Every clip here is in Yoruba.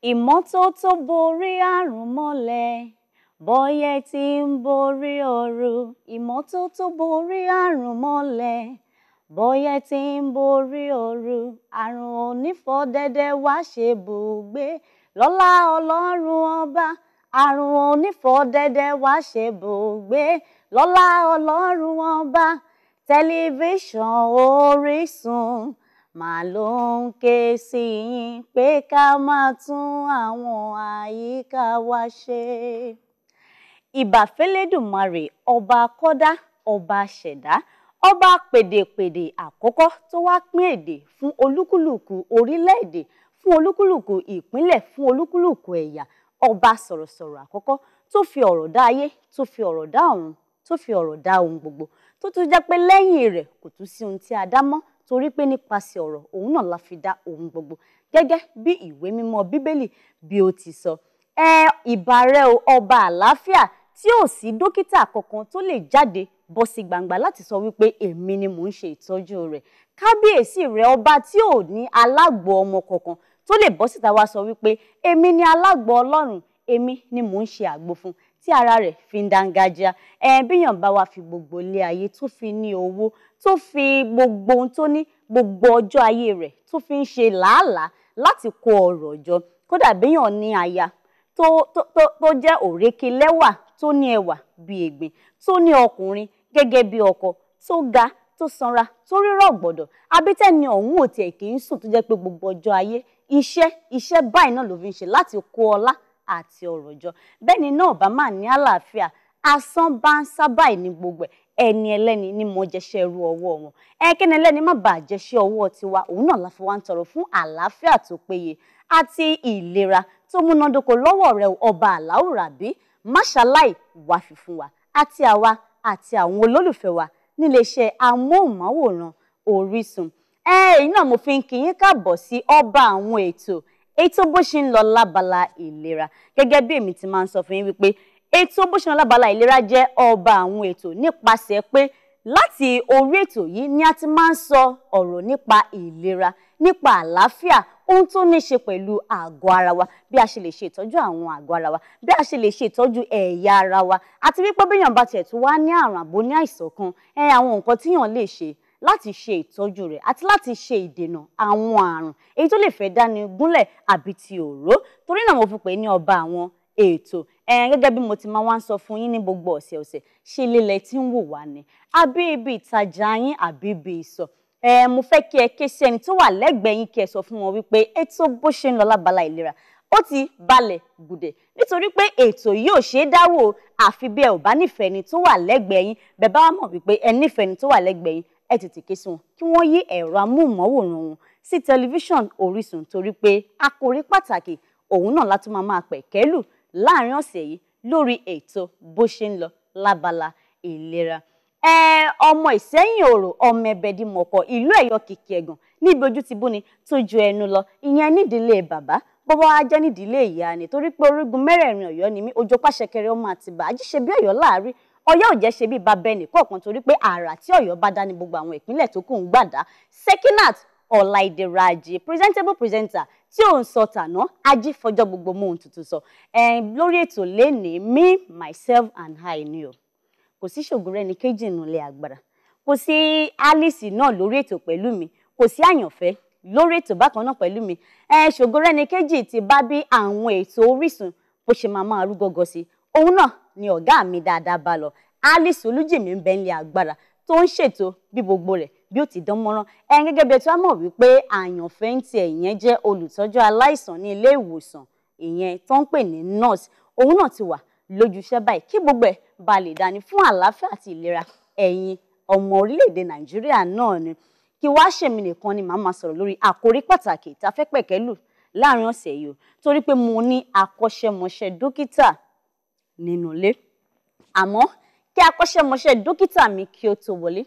Imototo Bori Arun mọ́lẹ̀, bọ́yẹ́ tí ń borí ooru. Imototo Bori Arun mọ́lẹ̀, bọ́yẹ́ tí ń borí ooru. Àrùn onífọ̀dẹ̀dẹ̀ wá ṣe bùgbé lọ́lá Ọlọ́run ọba. Àrùn onífọ̀dẹ̀dẹ̀ wá ṣe bùgbé lọ́lá Ọlọ́run ọba. Tẹlifíṣàn Orísun màá ló ń ké sí yín pé ká máa tún àwọn àyíká wa ṣe. Ìbà f'Ẹlẹ́dùmarè, ọba akọ́dá, ọba ṣẹ̀dá, ọba pèdèpèdè àkọ́kọ́ tó wá pín èdè fún olúkúlùkù orílẹ̀-èdè, fún olúkúlùkù ìpínlẹ̀, fún olúkúlùkù ẹ̀yà, ọba sọ̀rọ̀sọ̀rọ̀ àkọ́kọ́ tó fi ọ̀rọ̀ dá ayé, tó fi ọ̀rọ̀ dá ọ̀run, tó fi ọ̀rọ̀ dá ohun gbogbo, tó tún jẹ́ pé lẹ́yìn rẹ̀ kò tún sí ohun tí a dá mọ́, torí pé nípasẹ̀ ọ̀rọ̀ òun náà la fi dá ohun gbogbo, gẹ́gẹ́ bí ìwé mímọ́ Bíbélì bí ó ti sọ. Ìbà rẹ o, ọba àlàáfíà, tí ò sí dókítà kankan tó lè jáde bọ́ sí gbangba láti sọ wípé èmi ni mò ń ṣe ìtọ́jú rẹ̀. Kábíyèsí rẹ, ọba tí ò ní alágbo ọmọ kankan tó lè bọ́ síta wá sọ wípé èmi ni alágbo Ọlọ́run, èmi ni mò ń ṣe àgbo fún, tí ara rẹ̀ fi ń dángájíá. Bíyàn bá wa fi gbogbo ilé ayé tó fi ní owó, tó fi gbogbo ohun tó ní, gbogbo ọjọ́ ayé rẹ̀ tó fi ń ṣe làálàá láti kó ọrọ̀ jọ. Kódà bíyàn ní aya tó jẹ́ òrékelẹ́wà, tó ní ẹwà bí ègbìn, tó ní ọkùnrin gẹ́gẹ́ bí ọkọ, tó ga, tó sanra, tó rí rọ̀gbọ̀dọ̀, abítẹ́ni ọ̀hún ò tiẹ̀ kì í sùn, tó jẹ́ pé gbogbo ọjọ́ ayé iṣẹ́ báyìí náà ló fi ń ṣe láti kó ọlá àti ọrọ̀ jọ. Bẹ́ẹ̀ni náà bá máa ní àlàáfíà, asán bá ń sábà ní gbogbo ẹ̀, ẹni ẹlẹ́ni ní mo jẹṣẹ́ irú ọwọ́ wọn. Kẹ́ni ẹlẹ́ni má bàa jẹṣẹ́ ọwọ́ tiwa, òun náà la fi wá ń tọrọ fún àlàáfíà tó péye àti ìlera tó múnádóko lọ́wọ́ rẹ ọba Aláwùrábí. Máṣáláì wá fi fún wa àti àwa àti àwọn olólùfẹ́ wa níléeṣẹ́ amóhùnmáwòrán Orísun. Èyí náà mo fi ń kí yín káàbọ̀ sí ọba àwọn ètò bó ṣe ń lọ lábala ìlera. Gẹ́gẹ́ bí èmi ti máa ń sọ fún yín wípé ètò bó ṣe ń lọ lábala ìlera jẹ́ ọba àwọn ètò, nípasẹ̀ pé láti orí ètò yìí ni a ti máa ń sọ ọ̀rọ̀ nípa ìlera, nípa àlàáfíà, ohun tó ní ṣe pẹ̀lú àgọ́ ara wa, bí a ṣe lè ṣe ìtọ́jú àwọn àgọ́ ara wa, bí a ṣe lè ṣe ìtọ́jú ẹ̀yà ara wa, àti wípé béèyàn bá tiẹ̀ tún wá ní àrùn àbò ní àìsàn kan, àwọn nǹkan tíyàn lè ṣe láti ṣe ìtọ́jú rẹ̀ àti láti ṣe ìdènà àwọn àrùn èyí tó lè fẹ́ dáni gúnlẹ̀ àbí ti òró. Torí náà mo fi pè é ní ọba àwọn ètò. Gẹ́gẹ́ bí mo ti máa wá ń sọ fún yín ní gbogbo ọ̀sẹ̀ọ̀sẹ̀, ṣe lélẹ̀ tí ń wò wá ni àbí ibi ìtajà yín àbí ibi ìsọ̀. Mo fẹ́ kí ẹ ké sí ẹni tó wà lẹ́gbẹ̀ẹ́ yín, kí ẹ sọ fún wọn wípé ètò bó ṣe ń lọ lábala ìlera ó ti balẹ̀ gùdẹ̀, nítorí pé ètò yìí ò ṣeé dáwò àfi bí ẹ ò bá nífẹ̀ẹ́ ẹni tó wà lẹ́gbẹ̀ẹ́ yín. Bẹ́ẹ̀ bá wá mọ̀ wípé ẹ nífẹ̀ẹ́ ẹni tó wà lẹ́gbẹ̀ẹ́ yín, ẹ tètè ké sí wọn kí wọ́n yí ẹ̀rọ amóhùnmáwòrán wọn sí tẹlifíṣàn Orísun, torí pé àkòrí pàtàkì òun náà látún máa pẹ̀kẹ́lù láàrin ọ̀sẹ̀ yìí lórí ètò bó ṣe ń lọ lábala ìlera. Ọmọ Ìsẹ́yìn Òrò, ọmọ Ẹbẹdìmọ̀kọ̀, ìlú Ẹ̀yọ́ kìkì ẹ̀gàn, níbi ojú ti búni tó ju ẹnu lọ, ìyẹn nídìílé bàbá, bọ́bá wa jẹ́ nídìílé ìyá ni, torí pé orígun mẹ́rẹ̀ẹ̀rin Ọ̀yọ́ ni mí, òjò pàṣẹkẹrẹ ọmọ Àtìbà, ajíṣe bí Ọ̀yọ́ láàrí, Ọ̀yọ́ ò jẹ́ ṣe bí bàbá ẹnì kọ̀ọ̀kan, torí pé àrà tí Ọ̀yọ́ bá dá ní gbogbo àwọn ìpínlẹ̀ tó kù ń gbàdá. Sekinat Ọláìdé presentable presenter tí ò ń sọ tàná, ají fọjọ́ gbogbo mú ohun tuntun sọ. Lórí ètò lénìí, me, myself and I ni o. Kò sí Ṣògorẹ́níkejì nínú ilé agbára, kò sí Alice náà lórí ètò pẹ̀lú mi, kò sí Àyànfẹ́ lórí ètò bákan náà pẹ̀lú mi. Ṣògorẹ́níkejì ti bá bí àwọn ètò Orísun bó ṣe máa rú gọ́gọ́ sí, òun náà ni ọ̀gá mi dáadáa bá lọ. Alice Olújìmí ń bẹ nílé agbára tó ń ṣètò bí gbogbo rẹ̀ bí ó ti dán mọ́rán. Gẹ́gẹ́ bí ẹ tí wá mọ̀ wípé Àyànfẹ́ ń tiẹ̀, ìyẹn jẹ́ olùtọ́jú aláìsàn ní ilé ìwòsàn, ìyẹn tó ń pè ní nurse, òun náà ti wà lójú iṣẹ́ báyìí kí gbogbo ẹ̀ bá lè dání fún àlàáfíà àti ìlera ẹ̀yin ọmọ orílẹ̀-èdè Nàìjíríà náà ni. Kí wá ṣèmi nìkan ni màá máa sọ̀rọ̀ lórí àkòrí pàtàkì tá a fẹ́ pẹ̀kẹ́lù láàrin ọ̀sẹ̀ yìí o, torí pé mo ní akọ́ṣẹ́mọṣẹ́ dókítà nínú ilé. Àmọ́ kí akọ́ṣẹ́mọṣẹ́ dókítà mi kí ó tó wọlé,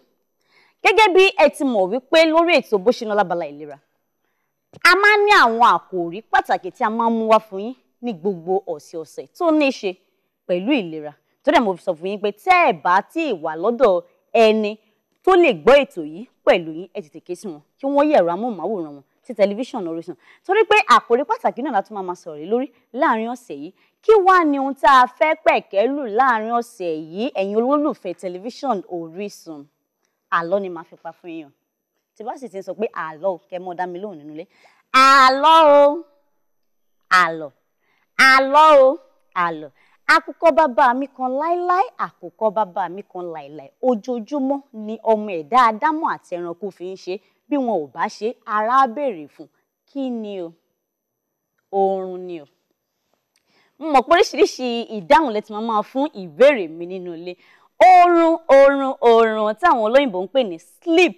gẹ́gẹ́ bí ẹ ti mọ̀ wípé lórí ètò bó ṣe ń lọ lábala ìlera, a máa ń ní àwọn àkòrí pàtàkì tí a máa ń mú wá fún yín ní gbogbo ọ̀sẹ̀ọ̀sẹ̀ tó ní í ṣe pẹ̀lú ìlera. Tó dẹ̀ mo fi sọ fún yín pé tẹ́ ẹ̀ bá tí ì wà lọ́dọ̀ ẹni tó lè gbọ́ ètò yìí pẹ̀lú yín, ẹ tètè ké sí wọn kí wọ́n yí ẹ̀rọ amóhùnmáwòrán wọn àti tẹlifíṣàn Orísun. Torí pé àkòrí pàtàkì náà la tún máa sọ̀rọ̀ lórí láàrin ọ̀sẹ̀ yìí. Kí wá ni ohun tá a fẹ́ pẹ̀kẹ́lù láàrin ọ̀sẹ̀ yìí, ẹ̀yin olólùfẹ́ tẹlifíṣàn Orísun? Àlọ́ ni màá fi pa fún yín. Tí bá sì ti sọ pé àlọ́ kẹ́ mọ́ dá mi lóhùn nínú ilé. Àlọ́ o, àlọ́, àlọ́ o, àlọ́. Àkùkọ bàbá mi kan láíláí, àkùkọ bàbá mi kan láíláí. Ojoojúmọ́ ni ọmọ ẹ̀dá Ádámọ̀ àti ẹranko fi ń ṣe. Bí wọn ò bá ṣe, ara á béèrè fún. Kí ni o? Oorun ni o. Mo mọ̀ pé oríṣiríṣi ìdáhùn lẹ ti máa fún ìbéèrè mi nínú ilé. Oorun tí àwọn olóyìnbó ń pè ní sleep.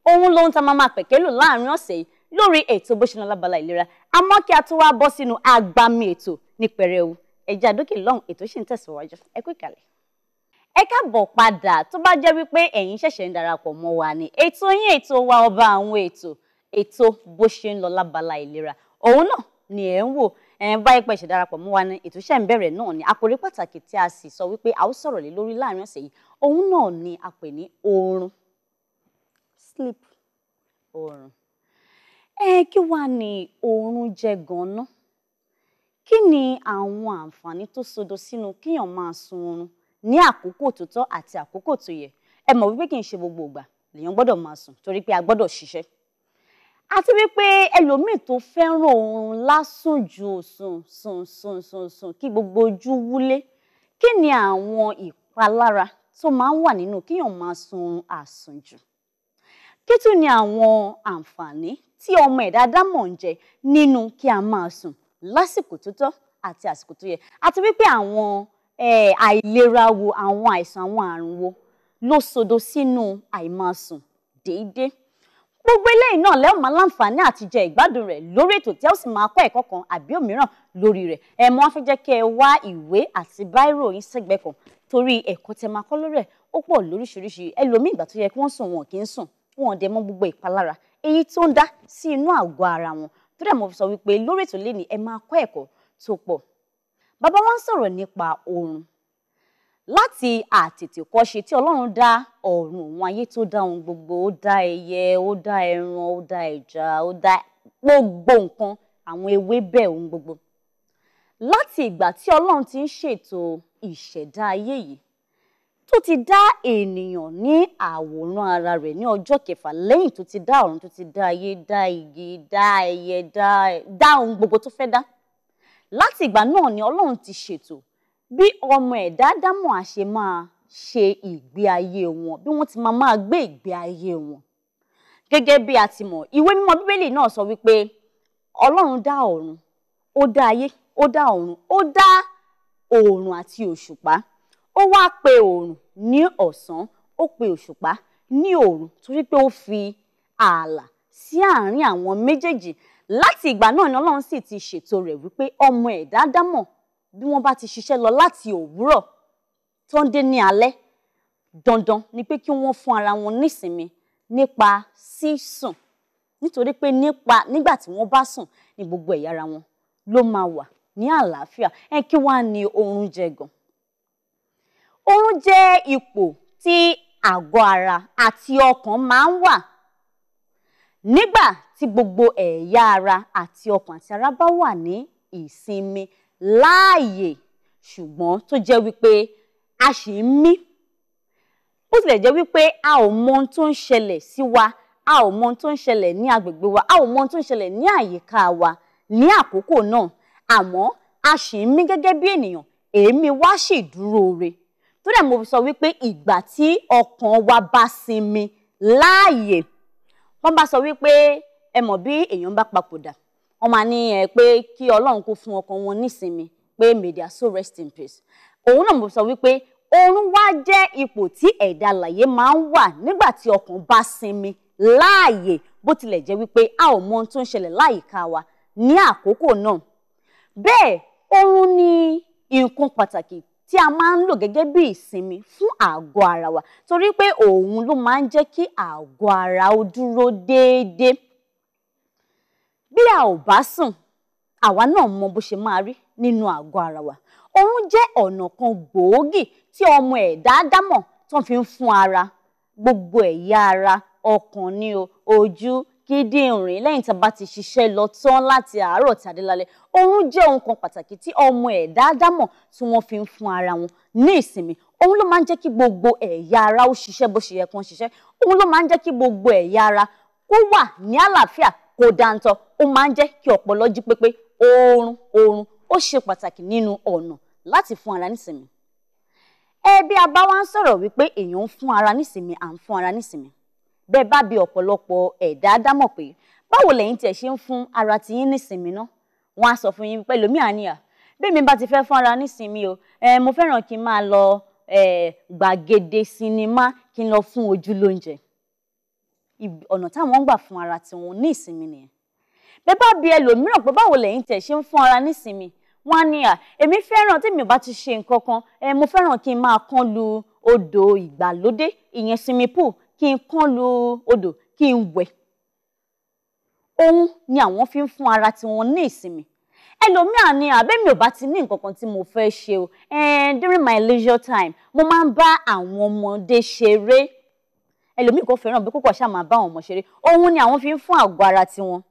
Ohun lóhun tá máa pẹ̀kẹ́lù láàrin ọ̀sẹ̀ yìí lórí ètò Bó Ṣe Lọ lábala ìlera. Àmọ́ kí a tó wá bọ́ sínú agbami ètò ní pẹrẹu. Ẹ̀jẹ̀ àdókè lọ́hùn, ètò ṣì ń tẹ̀síwájú. Ẹ kú ìkàlẹ̀. Ẹ káàbọ̀ padà tó bá jẹ́ wípé ẹ̀yin ṣẹ̀ṣẹ̀ ń darapọ̀ mọ́ wa ní ètò yín, ètò wa ọba àwọn ètò Bó Ṣe ń Lọ lábala ìlera. Òun náà ni ẹ̀ ń wò. Báyìí pé ṣe darapọ̀ mọ́ wa ní ètò ṣẹ̀ ń bẹ̀rẹ̀ náà ni àkòrí pàtàkì tí a sì sọ wípé a ó sọ̀rọ̀ lé lórí láàrin ọ̀sẹ̀ yìí. Òun náà ni a pè ní oorun. Sleep. Oorun. Kí wá ni oorun jẹ́ gan-an? Kí ni àwọn àǹfààní tó sodo sínú kíyàn máa sun oorun ní àkókò tó tọ́ àti àkókò tó yẹ? Ẹ mọ̀ wípé kì í ṣe gbogbo ìgbà lèèyàn gbọ́dọ̀ máa sùn torí pé a gbọ́dọ̀ ṣiṣẹ́. Àti wípé ẹlòmíì tó fẹ́ràn oorun lásùn ju sùn kí gbogbo ojú wúlé. Kí ni àwọn ìpalára tó máa ń wà nínú kíyàn máa sun oorun àsùnjù? Kí tún ni àwọn àǹfààní tí ọmọ ẹ̀dá Ádámọ̀ ń jẹ nínú kí a máa sùn lásìkò tó tọ́ àti àsìkò tó yẹ? Àti wípé àwọn àìlera wo, àwọn àìsàn, àwọn àrùn wo ló sodo sínú àìmáasùn déédéé? Gbogbo eléyìí náà lẹ́ ò máa láǹfààní àti jẹ ìgbádùn rẹ̀ lórí ètò tí ẹ ó sì máa kọ́ ẹ̀kọ́ kan àbí òmíràn lórí rẹ̀. Mo wá fẹ́ jẹ́ kí ẹ wá ìwé àti báírò yín sẹ́gbẹ̀ẹ́ kan torí ẹ̀kọ́ tẹ máa kọ́ lórí ẹ̀ ó pọ̀ lóríṣiríṣi. Ẹlòmíì ìgbà tó yẹ kí wọ́n sùn wọn kì í sùn, wọn ò dẹ̀ mọ̀ gbogbo ìpalára èyí tó ń dá sí inú àgọ́ ara wọn. Tó dẹ̀ mo fi sọ wípé lórí ètò lénìí ẹ máa kọ́ ẹ̀kọ́ tó pọ̀. Bàbá wa ń sọ̀rọ̀ nípa oorun. Láti àtètèkọ́ṣe tí Ọlọ́run dá ọ̀run òun ayé tó dá ohun gbogbo, ó dá ẹyẹ, ó dá ẹran, ó dá ẹja, ó dá gbogbo nǹkan, àwọn ewébẹ̀ ohun gbogbo. Láti ìgbà tí Ọlọ́run ti ń ṣètò ìṣẹ̀dá ayé yìí, tó ti dá ènìyàn ní àwòrán ara rẹ̀ ní ọjọ́ kẹfà lẹ́yìn tó ti dá ọ̀run, tó ti dá ayé, dá igi, dá ẹyẹ, dá ohun gbogbo tó fẹ́ dá. Láti ìgbà náà ni Ọlọ́run ti ṣètò bí ọmọ ẹ̀dá Ádámọ̀ á ṣe máa ṣe ìgbé ayé wọn, bí wọ́n ti máa gbé ìgbé ayé wọn. Gẹ́gẹ́ bí a ti mọ̀, ìwé mímọ́ Bíbélì náà sọ wípé Ọlọ́run dá ọ̀run, ó dá ayé, ó dá ọ̀run, ó dá oòrùn àti òṣùpá. Ó wá pe oòrùn ní ọ̀sán, ó pe òṣùpá ní òru torí pé ó fi ààlà sí àárín àwọn méjèèjì. Láti ìgbà náà ni Ọlọ́run sì ti ṣètò rẹ̀ wípé ọmọ ẹ̀dá Ádámọ̀ bí wọ́n bá ti ṣiṣẹ́ lọ láti òwúrọ̀ tó ń dé ní alẹ́, dandan ni pé kí wọ́n fún ara wọn nísinmi nípa sísùn. Nítorí pé nígbà tí wọ́n bá sùn ni gbogbo ẹ̀yà ara wọn ló máa wà ní àlàáfíà. Kí wá ni oorun jẹ́ gan? Oorun jẹ́ ipò tí àgọ́ ara àti ọkàn máa ń wà nígbà tí gbogbo ẹ̀yà ara àti ọkàn àti ara bá wà ní ìsinmi láàyè, ṣùgbọ́n tó jẹ́ wípé a ṣì ń mí. Bó tilẹ̀ jẹ́ wípé a ò mọ ohun tó ń ṣẹlẹ̀ sí wa, a ò mọ ohun tó ń ṣẹlẹ̀ ní agbègbè wa, a ò mọ ohun tó ń ṣẹlẹ̀ ní àyíká wa ní àkókò náà, àmọ́ a ṣì ń mí gẹ́gẹ́ bí ènìyàn, èémí wa ṣì dúró re. Tó dẹ̀ mo fi sọ wípé ìgbà tí ọkàn wa bá sinmi láàyè, wọ́n bá sọ wípé ẹ mọ̀ bí èèyàn bá papòdà, wọ́n máa ní pé kí Ọlọ́run kó fún ọkàn wọn nísinmi, pé may their soul rest in peace. Òun náà mo sọ wípé oorun wá jẹ́ ipò tí ẹ̀dá alààyè máa ń wà nígbà tí ọkàn bá sinmi láàyè, bó tilẹ̀ jẹ́ wípé a ò mọ ohun tó ń ṣẹlẹ̀ láyìíká wa ní àkókò náà. Bẹ́ẹ̀ oorun ni nǹkan pàtàkì tí a máa ń lò gẹ́gẹ́ bí ìsinmi fún àgọ́ ara wa torí pé òun ló máa ń jẹ́ kí àgọ́ ara ó dúró déédéé. Bí a ò bá sùn, àwa náà mọ bó ṣe máa rí nínú àgọ́ ara wa. Oorun jẹ́ ọ̀nà kan gbòógì tí ọmọ ẹ̀dá Ádámọ̀ tó fi ń fún ara, gbogbo ẹ̀yà ara, ọkàn ni o, ojú, kíndìnrín lẹ́yìn tá a bá ti ṣiṣẹ́ lọ tán láti àárọ̀ tàdé lálẹ́. Oorun jẹ́ ohun kan pàtàkì tí ọmọ ẹ̀dá ádámọ̀ tí wọ́n fi ń fún ara wọn ní ìsinmi. Òun ló máa ń jẹ́ kí gbogbo ẹ̀yà ara ó ṣiṣẹ́ bó ṣe yẹ kó ṣiṣẹ́. Òun ló máa ń jẹ́ kí gbogbo ẹ̀yà ara kó wà ní àlàáfíà, kó dáńtọ́. Ó máa ń jẹ́ kí ọpọlọ jí pépé. Oorun ó ṣe pàtàkì nínú ọ̀nà láti fún ara nísinmi. Bí a bá wá ń sọ̀rọ̀ wípé èèyàn ń fún ara nísinmi, à ń fún ara nísinmi. Bẹ́ẹ̀ bá bi ọ̀pọ̀lọpọ̀ ẹ̀dá ádámọ̀ pé báwo lẹ̀yin tí ẹ ṣe ń fún ara tí yín nísinmi ná? Wọ́n á sọ fún yín pé ẹlòmíà ní bí mi bá ti fẹ́ fún ara nísinmi o, mo fẹ́ràn kí n máa lọ gbàgede sinimá, kí n lọ fún ojú lóúnjẹ. Ọ̀nà táwọn ń gbà fún ara tiwọn ní ìsinmi nìyẹn. Bẹ́ẹ̀ bá bi ẹlòmíràn pé báwo lẹ̀yin tí ẹ ṣe ń fún ara nísinmi, wọ́n á ní èmi fẹ́ràn tí mi ò bá ti ṣe nǹkan kan, mo fẹ́ràn kí n máa kán lu odò ìgbàlódé, ìyẹn swimming pool, kí n kán lu odò, kí n wẹ̀. Òun ni àwọn fi ń fún ara tiwọn ní ìsinmi. Ẹlòmíà ní mi ò bá ti ní nǹkan kan tí mo fẹ́ ṣe o, during my leisure time, mo máa ń bá àwọn ọmọdé ṣeré. Ẹlòmíì kò fẹ́ràn bí kókò ṣáà máa bá àwọn ọmọ ṣeré. Òun ni àwọn fi ń fún àgọ́ ara tiwọn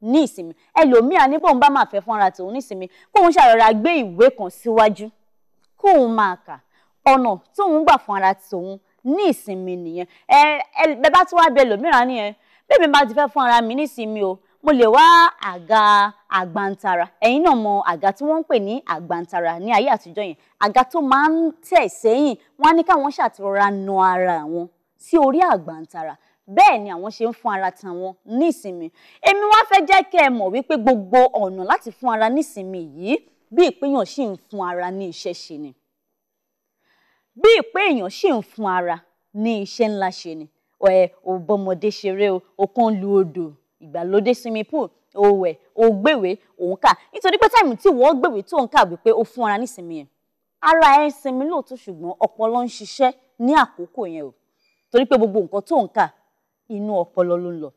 ní ìsinmi. Ẹlòmíà ní bóun bá máa fẹ́ fún ara tòun ní ìsinmi, kóun ṣàrọ̀ra gbé ìwé kan síwájú, kóun máa kà. Ọ̀nà tóun gbà fún ara tòun ní ìsinmi nìyẹn. Bẹ́ẹ̀ bá tún wá bẹ ẹlòmíràn ní bí mi bá ti fẹ́ fún ara mi ní ìsinmi o, mo lè wá àga àgbàntara. Ẹ̀yin náà mọ àga tí wọ́n ń pè ní àgbàntara ní ayé àtijọ́ yẹn. Àga tó máa ń tẹ̀ sẹ́yìn, wọ́n á ní káwọn ṣàtìrọra na ara wọn sí orí àgbàntara. Bẹ́ẹ̀ ni àwọn ṣe ń fún ara tàwọn ní ìsinmi. Èmi wá fẹ́ jẹ́ kí ẹ mọ̀ wípé gbogbo ọ̀nà láti fún ara ní ìsinmi yìí bí ìpéyàn ṣì ń fún ara ní iṣẹ́ ṣe ni. Bí ìpéyàn ṣì ń fún ara ní iṣẹ́ ńlá ṣe ni. Ò bọ́mọdé ṣeré o, ó kàn lu odò ìgbàlódé swimming pool, ó wẹ̀, ó gbèwé, òun kà. Nítorí pé táìmù tí wọ́n gbèwé tó ń kà wípé ó fún ara ní ìsinmi yẹn. Ara ẹ̀ ń sinmi lóòótọ́ ṣùgbọ́n ọpọlọ ń ṣiṣẹ́ ní àkókò yẹn o. Torí pé gbogbo nǹkan tó ń kà inú ọpọlọ ló ń lọ.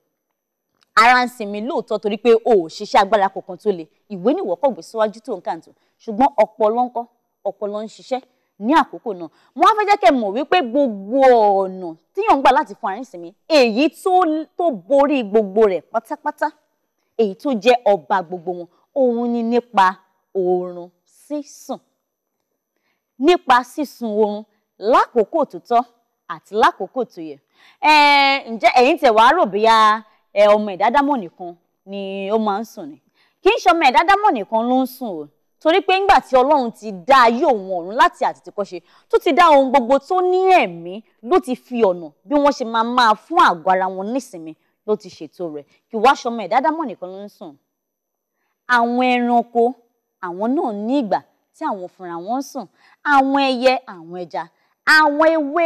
Ara ń sinmi lóòótọ́ torí pé o ò ṣiṣẹ́ agbára kankan tó le. Ìwé ni ìwọ kọ̀ gbé síwájú tó ń kà tó. Ṣùgbọ́n ọpọlọ ńkọ́? Ọpọlọ ń ṣiṣẹ́ ní àkókò náà. Mo wá fẹ́ jẹ́ kẹ́ mọ̀ wípé gbogbo ọ̀nà tíyàn ń gbà láti fún ara ní ìsinmi, èyí tó borí gbogbo rẹ̀ pátápátá, èyí tó jẹ́ ọba gbogbo wọn, òun ni nípa oorun sísùn. Nípa sísun oorun lákòókò tó tọ́ àti lákòókò tó yẹ. Ǹjẹ́ ẹ̀yin tẹ̀ wá rò bóyá ọmọ ẹ̀dá ádámọ̀ nìkan ni ó máa ń sùn ni? Kì í ṣe ọmọ ẹ̀dá ádámọ̀ nìkan ló ń sùn o. Torí pé ńgbà tí Ọlọ́run ti dá ayé òun ọ̀run láti àtètèkọ́ṣe, tó ti dá ohun gbogbo tó ní ẹ̀mí, ló ti fi ọ̀nà bí wọ́n ṣe máa fún àgọ́ ara wọn nísinmi ló ti ṣètò rẹ̀. Kì wá ṣe ọmọ ẹ̀dá ádámọ̀ nìkan ló ń sùn. Àwọn ẹranko, àwọn náà ní ìgbà tí àwọn fúnra wọn ń sùn. Àwọn ẹyẹ, àwọn ẹja, àwọn ewé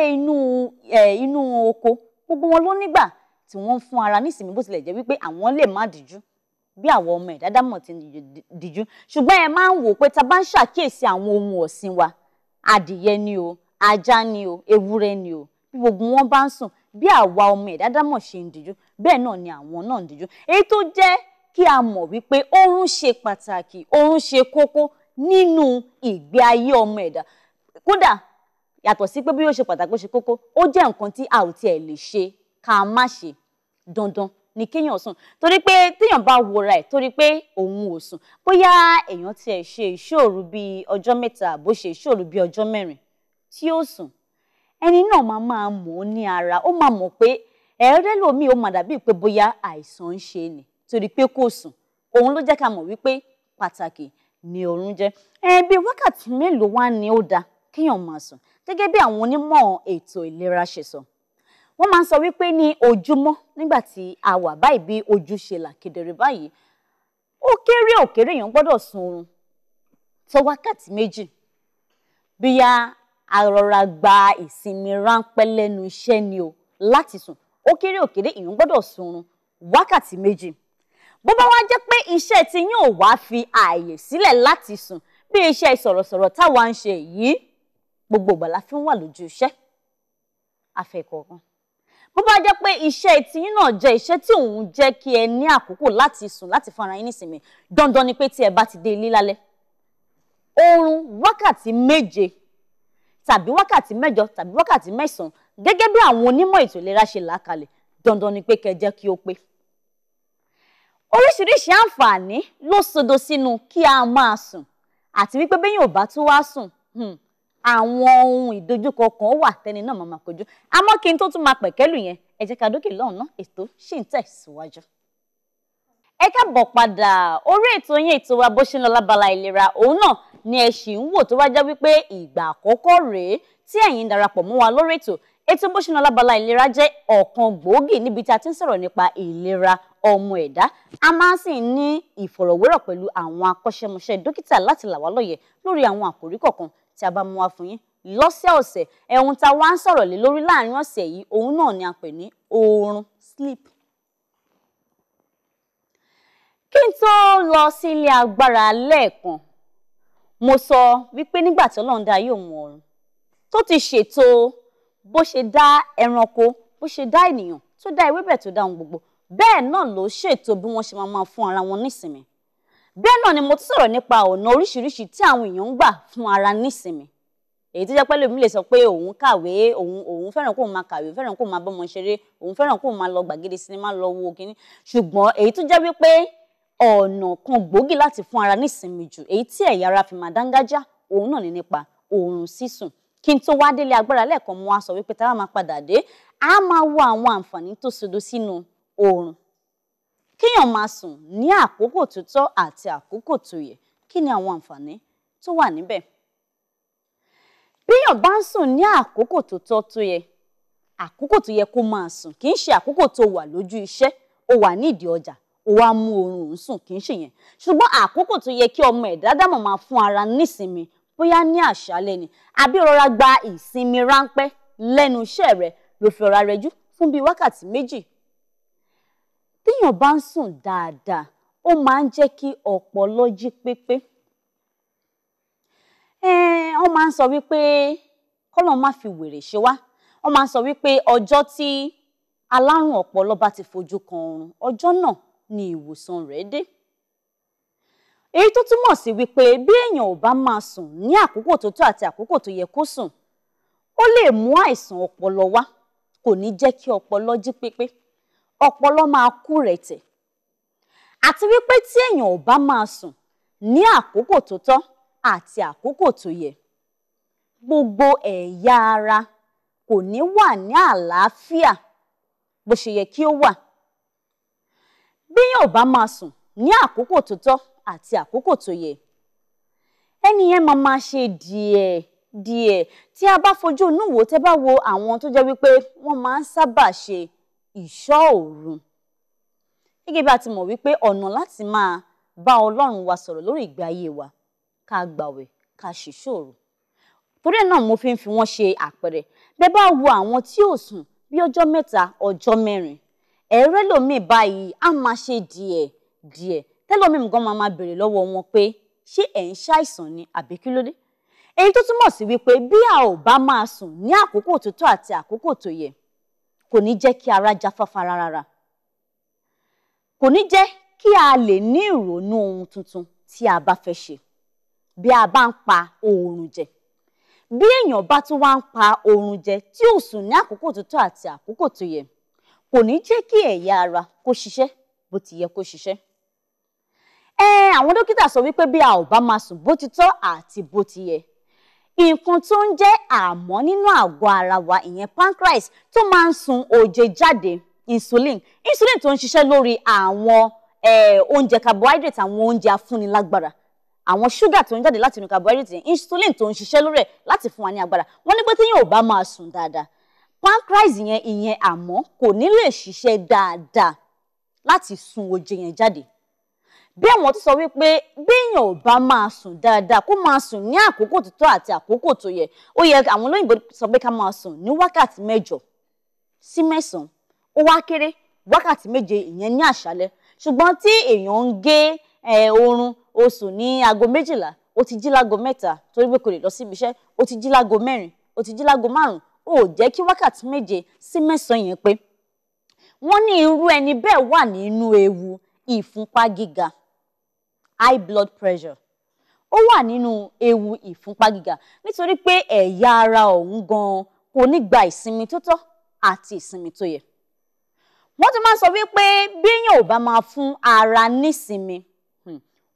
inú oko, gbogbo wọn ló nígbà tí wọ́n ń fún ara nísinmi, bó tilẹ̀ jẹ́ wípé àwọn lè má díjú bí àwọn ọmọ ẹ̀dá ádámọ̀ ti díjú. Ṣùgbọ́n ẹ máa ń wò pé tá bá ń ṣàkíyèsí àwọn ohun ọ̀sìn wa, adìyẹ ni o, ajá ni o, ewúrẹ́ ni o, bí gbogbo wọn bá ń sùn, bí àwa ọmọ ẹ̀dá ádámọ̀ ṣe ń díjú, bẹ́ẹ̀ náà ni àwọn náà ń díjú. Èyí tó jẹ́ kí a mọ̀ wípé oorun ṣe pàtàkì, oorun ṣe kókó nínú ìgbé ayé ọmọ ẹ̀dá. Kódà yàtọ̀ sí pé bí ó ṣe pàtàkì, ó ṣe kókó, ó jẹ́ nǹkan tí a ò tiẹ̀ lè ṣe ká má ṣe. Dandan ni kéèyàn sùn. Torí pé téèyàn bá wora ẹ̀ torí pé òun ò sùn, bóyá èèyàn tiẹ̀ ṣe ìṣòro bí ọjọ́ mẹ́ta àbó ṣe ìṣòro bí ọjọ́ mẹ́rin tí ó sùn, ẹni náà máa mọ̀ ọ́ ní ara. Ó máa mọ̀ pé ẹ̀rẹ́lòmíì ó máa dàbí pé bóyá àìsàn ń ṣe ni torí pé kò sùn. Òun ló jẹ́ ká mọ̀ wípé pàtàkì ni oorun jẹ́. Bí wákàtí mélòó wá ni ó dáa kéèyàn máa sùn? Gẹ́gẹ́ bí àwọn onímọ̀ ètò ìlera ṣe sọ, wọ́n máa ń sọ wípé ní ojúmọ́, nígbà tí a wà báyìí bí ojú ṣe là kedere báyìí, ó kéré èèyàn gbọ́dọ̀ sun oorun tó wákàtí 2. Bóyá a rọra gba ìsinmi ráńpẹ́ lẹ́nu iṣẹ́ ni o láti sùn, ó kéré èèyàn gbọ́dọ̀ sun oorun wákàtí 2. Bó bá wá jẹ́ pé iṣẹ́ tí yín ò wá fi ààyè sílẹ̀ láti sùn, bí iṣẹ́ sọ̀rọ̀sọ̀rọ̀ táwa ń ṣe yìí, gbogbo ìgbà la fi ń wà lójú iṣẹ́ afẹ́kọ̀ọ̀kan. Bó bá jẹ́ pé iṣẹ́ tiyín náà jẹ́ iṣẹ́ tí òun jẹ́ kí ẹ ní àkókò láti sùn, láti fún ara yín nísinmi, dandan ni pé tí ẹ bá ti dé ilé lálẹ́, oorun wákàtí 7 tàbí wákàtí 8 tàbí wákàtí 9, gẹ́gẹ́ bí àwọn onímọ̀ ètò ìlera ṣe là kalẹ̀, dandan ni pé kẹ́ jẹ́ kí ó pé. Oríṣiríṣi àǹfààní ló sodo sínú kí a máa sùn àti wípé béèyàn ò bá tún wá sùn àwọn ohun ìdojúkọ kan wà tẹ́ni náà máa kojú. Àmọ́ kí n tó tún máa pẹ̀kẹ́lù yẹn, ẹ jẹ́ ká dókè lọ́hùn náà, ètò ṣì ń tẹ̀síwájú. Ẹ káàbọ̀ padà, orí ètò yín, ètò wa bó ṣe ń lọ lábala ìlera, òun náà ni ẹ ṣì ń wò tó wá jẹ́ wípé ìgbà àkọ́kọ́ rèé tí ẹ̀yin darapọ̀ mọ́ wa lórí ètò. Ètò bó ṣe ń lọ lábala ìlera jẹ́ ọ̀kan gbòógì níbi tí a ti ń sọ̀rọ̀ nípa ìlera ọmọ ẹ̀dá. A máa sì ń ní ìfọ̀rọ̀wérọ̀ pẹ̀lú àwọn akọ́ṣẹ́mọṣẹ́ dókítà láti là wá lóye lórí àwọn àkòrí kọ̀ọ̀kan tí a bá mú wá fún yín lọ́sẹ̀ọ̀sẹ̀. Ohun tá a wá ń sọ̀rọ̀ lé lórí láàrin ọ̀sẹ̀ yìí, òun náà ni a pè ní oorun, sleep. Kí n tó lọ sí ilé agbára lẹ́ẹ̀kan, mo sọ wípé nígbà tí Ọlọ́run dá ayé òun ọ̀run, tó ti ṣètò bó ṣe dá ẹranko, bó ṣe dá ènìyàn, tó dá ewébẹ̀, tó dá ohun gbogbo, bẹ́ẹ̀ náà ló ṣètò bí wọ́n ṣe máa fún ara wọn nísinmi. Bẹ́ẹ̀ náà ni mo tún sọ̀rọ̀ nípa ọ̀nà oríṣiríṣi tí àwọn èèyàn ń gbà fún ara nísinmi. Èyí tó jẹ́ pé lómi lè sọ pé òun kàwé, òun fẹ́ràn kóun máa kàwé, fẹ́ràn kóun máa bọ́mọ ṣeré, òun fẹ́ràn kóun máa lọ gbàgede sinimá lọ wo kíní. Ṣùgbọ́n èyí tó jẹ́ wípé ọ̀nà kan gbòógì láti fún ara nísinmi jù, èyí tí ẹ̀yà ara fi máa dángájá, òun náà ni nípa oorun sísùn. Kí n tó wá délé agbára lẹ́ẹ̀kan, mo wá sọ wípé tá a máa padà dé, a máa wo àwọn àǹfààní tó sodo sínú oorun. Kíyàn máa sùn ní àkókò tó tọ́ àti àkókò tó yẹ. Kí ni àwọn àǹfààní tó wà níbẹ̀? Bíyàn bá ń sùn ní àkókò tó tọ́ tó yẹ, àkókò tó yẹ kó máa sùn, kì í ṣe àkókò tó wà lójú iṣẹ́, ó wà nídìí ọjà, ó wá mú oorun òun sùn, kì í ṣe yẹn. Ṣùgbọ́n àkókò tó yẹ kí ọmọ ẹ̀dá dámọ̀ máa fún ara nísinmi, bóyá ní àṣálẹ́ ni, àbí rọra gba ìsinmi ráńpẹ́ lẹ́nu iṣẹ́ rẹ̀ ló fi ọ̀rá rẹjú fún bíi wákàtí méjì. Tíyàn bá ń sùn dáadáa, ó máa ń jẹ́ kí ọpọlọ jí pépé. Wọ́n máa ń sọ wípé k'Ọlọ́run má fi wèrè ṣe wá. Wọ́n máa ń sọ wípé ọjọ́ tí alárùn ọpọlọ bá ti fojú kan oorun, ọjọ́ náà ni ìwòsàn rẹ̀ dé. Èyí tó túmọ̀ sí wípé bí èèyàn ò bá máa sùn ní àkókò tó tọ́ àti àkókò tó yẹ kó sùn, ó lè mú àìsàn ọpọlọ wá, kò ní jẹ́ kí ọpọlọ jí pépé, ọpọlọ máa kú rẹ̀tẹ̀. Àti wípé tí èèyàn ò bá máa sùn ní àkókò tó tọ́ àti àkókò tó yẹ, gbogbo ẹ̀yà ara kò ní wà ní àlàáfíà bó ṣe yẹ kí ó wà. Bí èèyàn ò bá máa sùn ní àkókò tó tọ́ àti àkókò tó yẹ, ẹni yẹn máa ṣe díẹ̀. Tí a bá fojú inú wò, tẹ́ bá wo àwọn tó jẹ́ wípé wọ́n máa ń sábà ṣe ìṣọ́ òru. Gẹ́gẹ́ bí a ti mọ̀ wípé ọ̀nà láti máa bá Ọlọ́run wa sọ̀rọ̀ lórí ìgbé ayé wa, ká gbàwẹ̀, ká ṣìṣọ́ òru. Torí náà mo fi ń fi wọ́n ṣe àpẹẹrẹ. Bẹ́ bá wo àwọn tí ò sùn bí ọjọ́ mẹ́ta, ọjọ́ mẹ́rin, ẹ̀rẹ́ lòmíì báyìí á máa ṣe díẹ̀. Tẹ́lòmíì gan máa béèrè lọ́wọ́ wọn pé ṣé ẹ̀ ń ṣàìsàn ni àbí kí ló dé? Èyí tó túmọ̀ sí wípé bí a ò bá máa sùn ní àkókò tó tọ́ àti àkókò tó yẹ, kò ní jẹ́ kí ara jáfáfá rárá. Kò ní jẹ́ kí a lè ní ìrònú ohun tuntun tí a bá fẹ́ ṣe. Bí a bá ń pa oorun jẹ, bí èèyàn bá tún wá ń pa oorun jẹ tí ò sùn ní àkókò tó tọ́ àti àkókò tó yẹ, kò ní jẹ́ kí ẹ̀yà ara kó ṣiṣẹ́ bó ti yẹ kó ṣiṣẹ́. Àwọn dókítà sọ wípé bí a ò bá máa sùn bó ti tọ́ àti bó ti yẹ, nǹkan tó ń jẹ́ àmọ́ nínú àgọ́ ara wa, ìyẹn pancreas tó máa ń sun oje jáde, insulin tó ń ṣiṣẹ́ lórí àwọn oúnjẹ carbohydrate, àwọn oúnjẹ afúnilágbára, àwọn ṣúgà tó ń jáde láti inú carbohydrate, insulin tó ń ṣiṣẹ́ lórí ẹ̀ láti fún wa ní agbára. Wọ́n ní pé téèyàn ò bá máa sùn dáadáa, pancreas yẹn, ìyẹn àmọ́, kò ní lè ṣiṣẹ́ dáadáa láti sun oje yẹn jáde. Bí àwọn tó sọ wípé béèyàn ò bá máa sùn dáadáa, kó máa sùn ní àkókò tó tọ́ àti àkókò tó yẹ, ó yẹ, àwọn olóyìnbó sọ pé ká máa sùn ní wákàtí 8 sí 9, ó wá kéré wákàtí 7 ìyẹn ní àṣálẹ́. Ṣùgbọ́n tí èèyàn ń gé oorun, ó sùn ní aago 12, ó ti jí láago 3 torí pé kò lè lọ síbi iṣẹ́, ó ti jí láago 4, ó ti jí láago 5, ó jẹ́ kí wákàtí 7 sí 9 yẹn pé. Wọ́n ní irú ẹni bẹ́ẹ̀ wà nínú ewu ìfúnpá gíga, high blood pressure. Ó wà nínú ewu ìfúnpá gíga nítorí pé ẹ̀yà ara òun gan kò ní gba ìsinmi tó tọ́ àti ìsinmi tó yẹ. wọ́n tún máa ń sọ wípé bí èèyàn ò bá máa fún ara nísinmi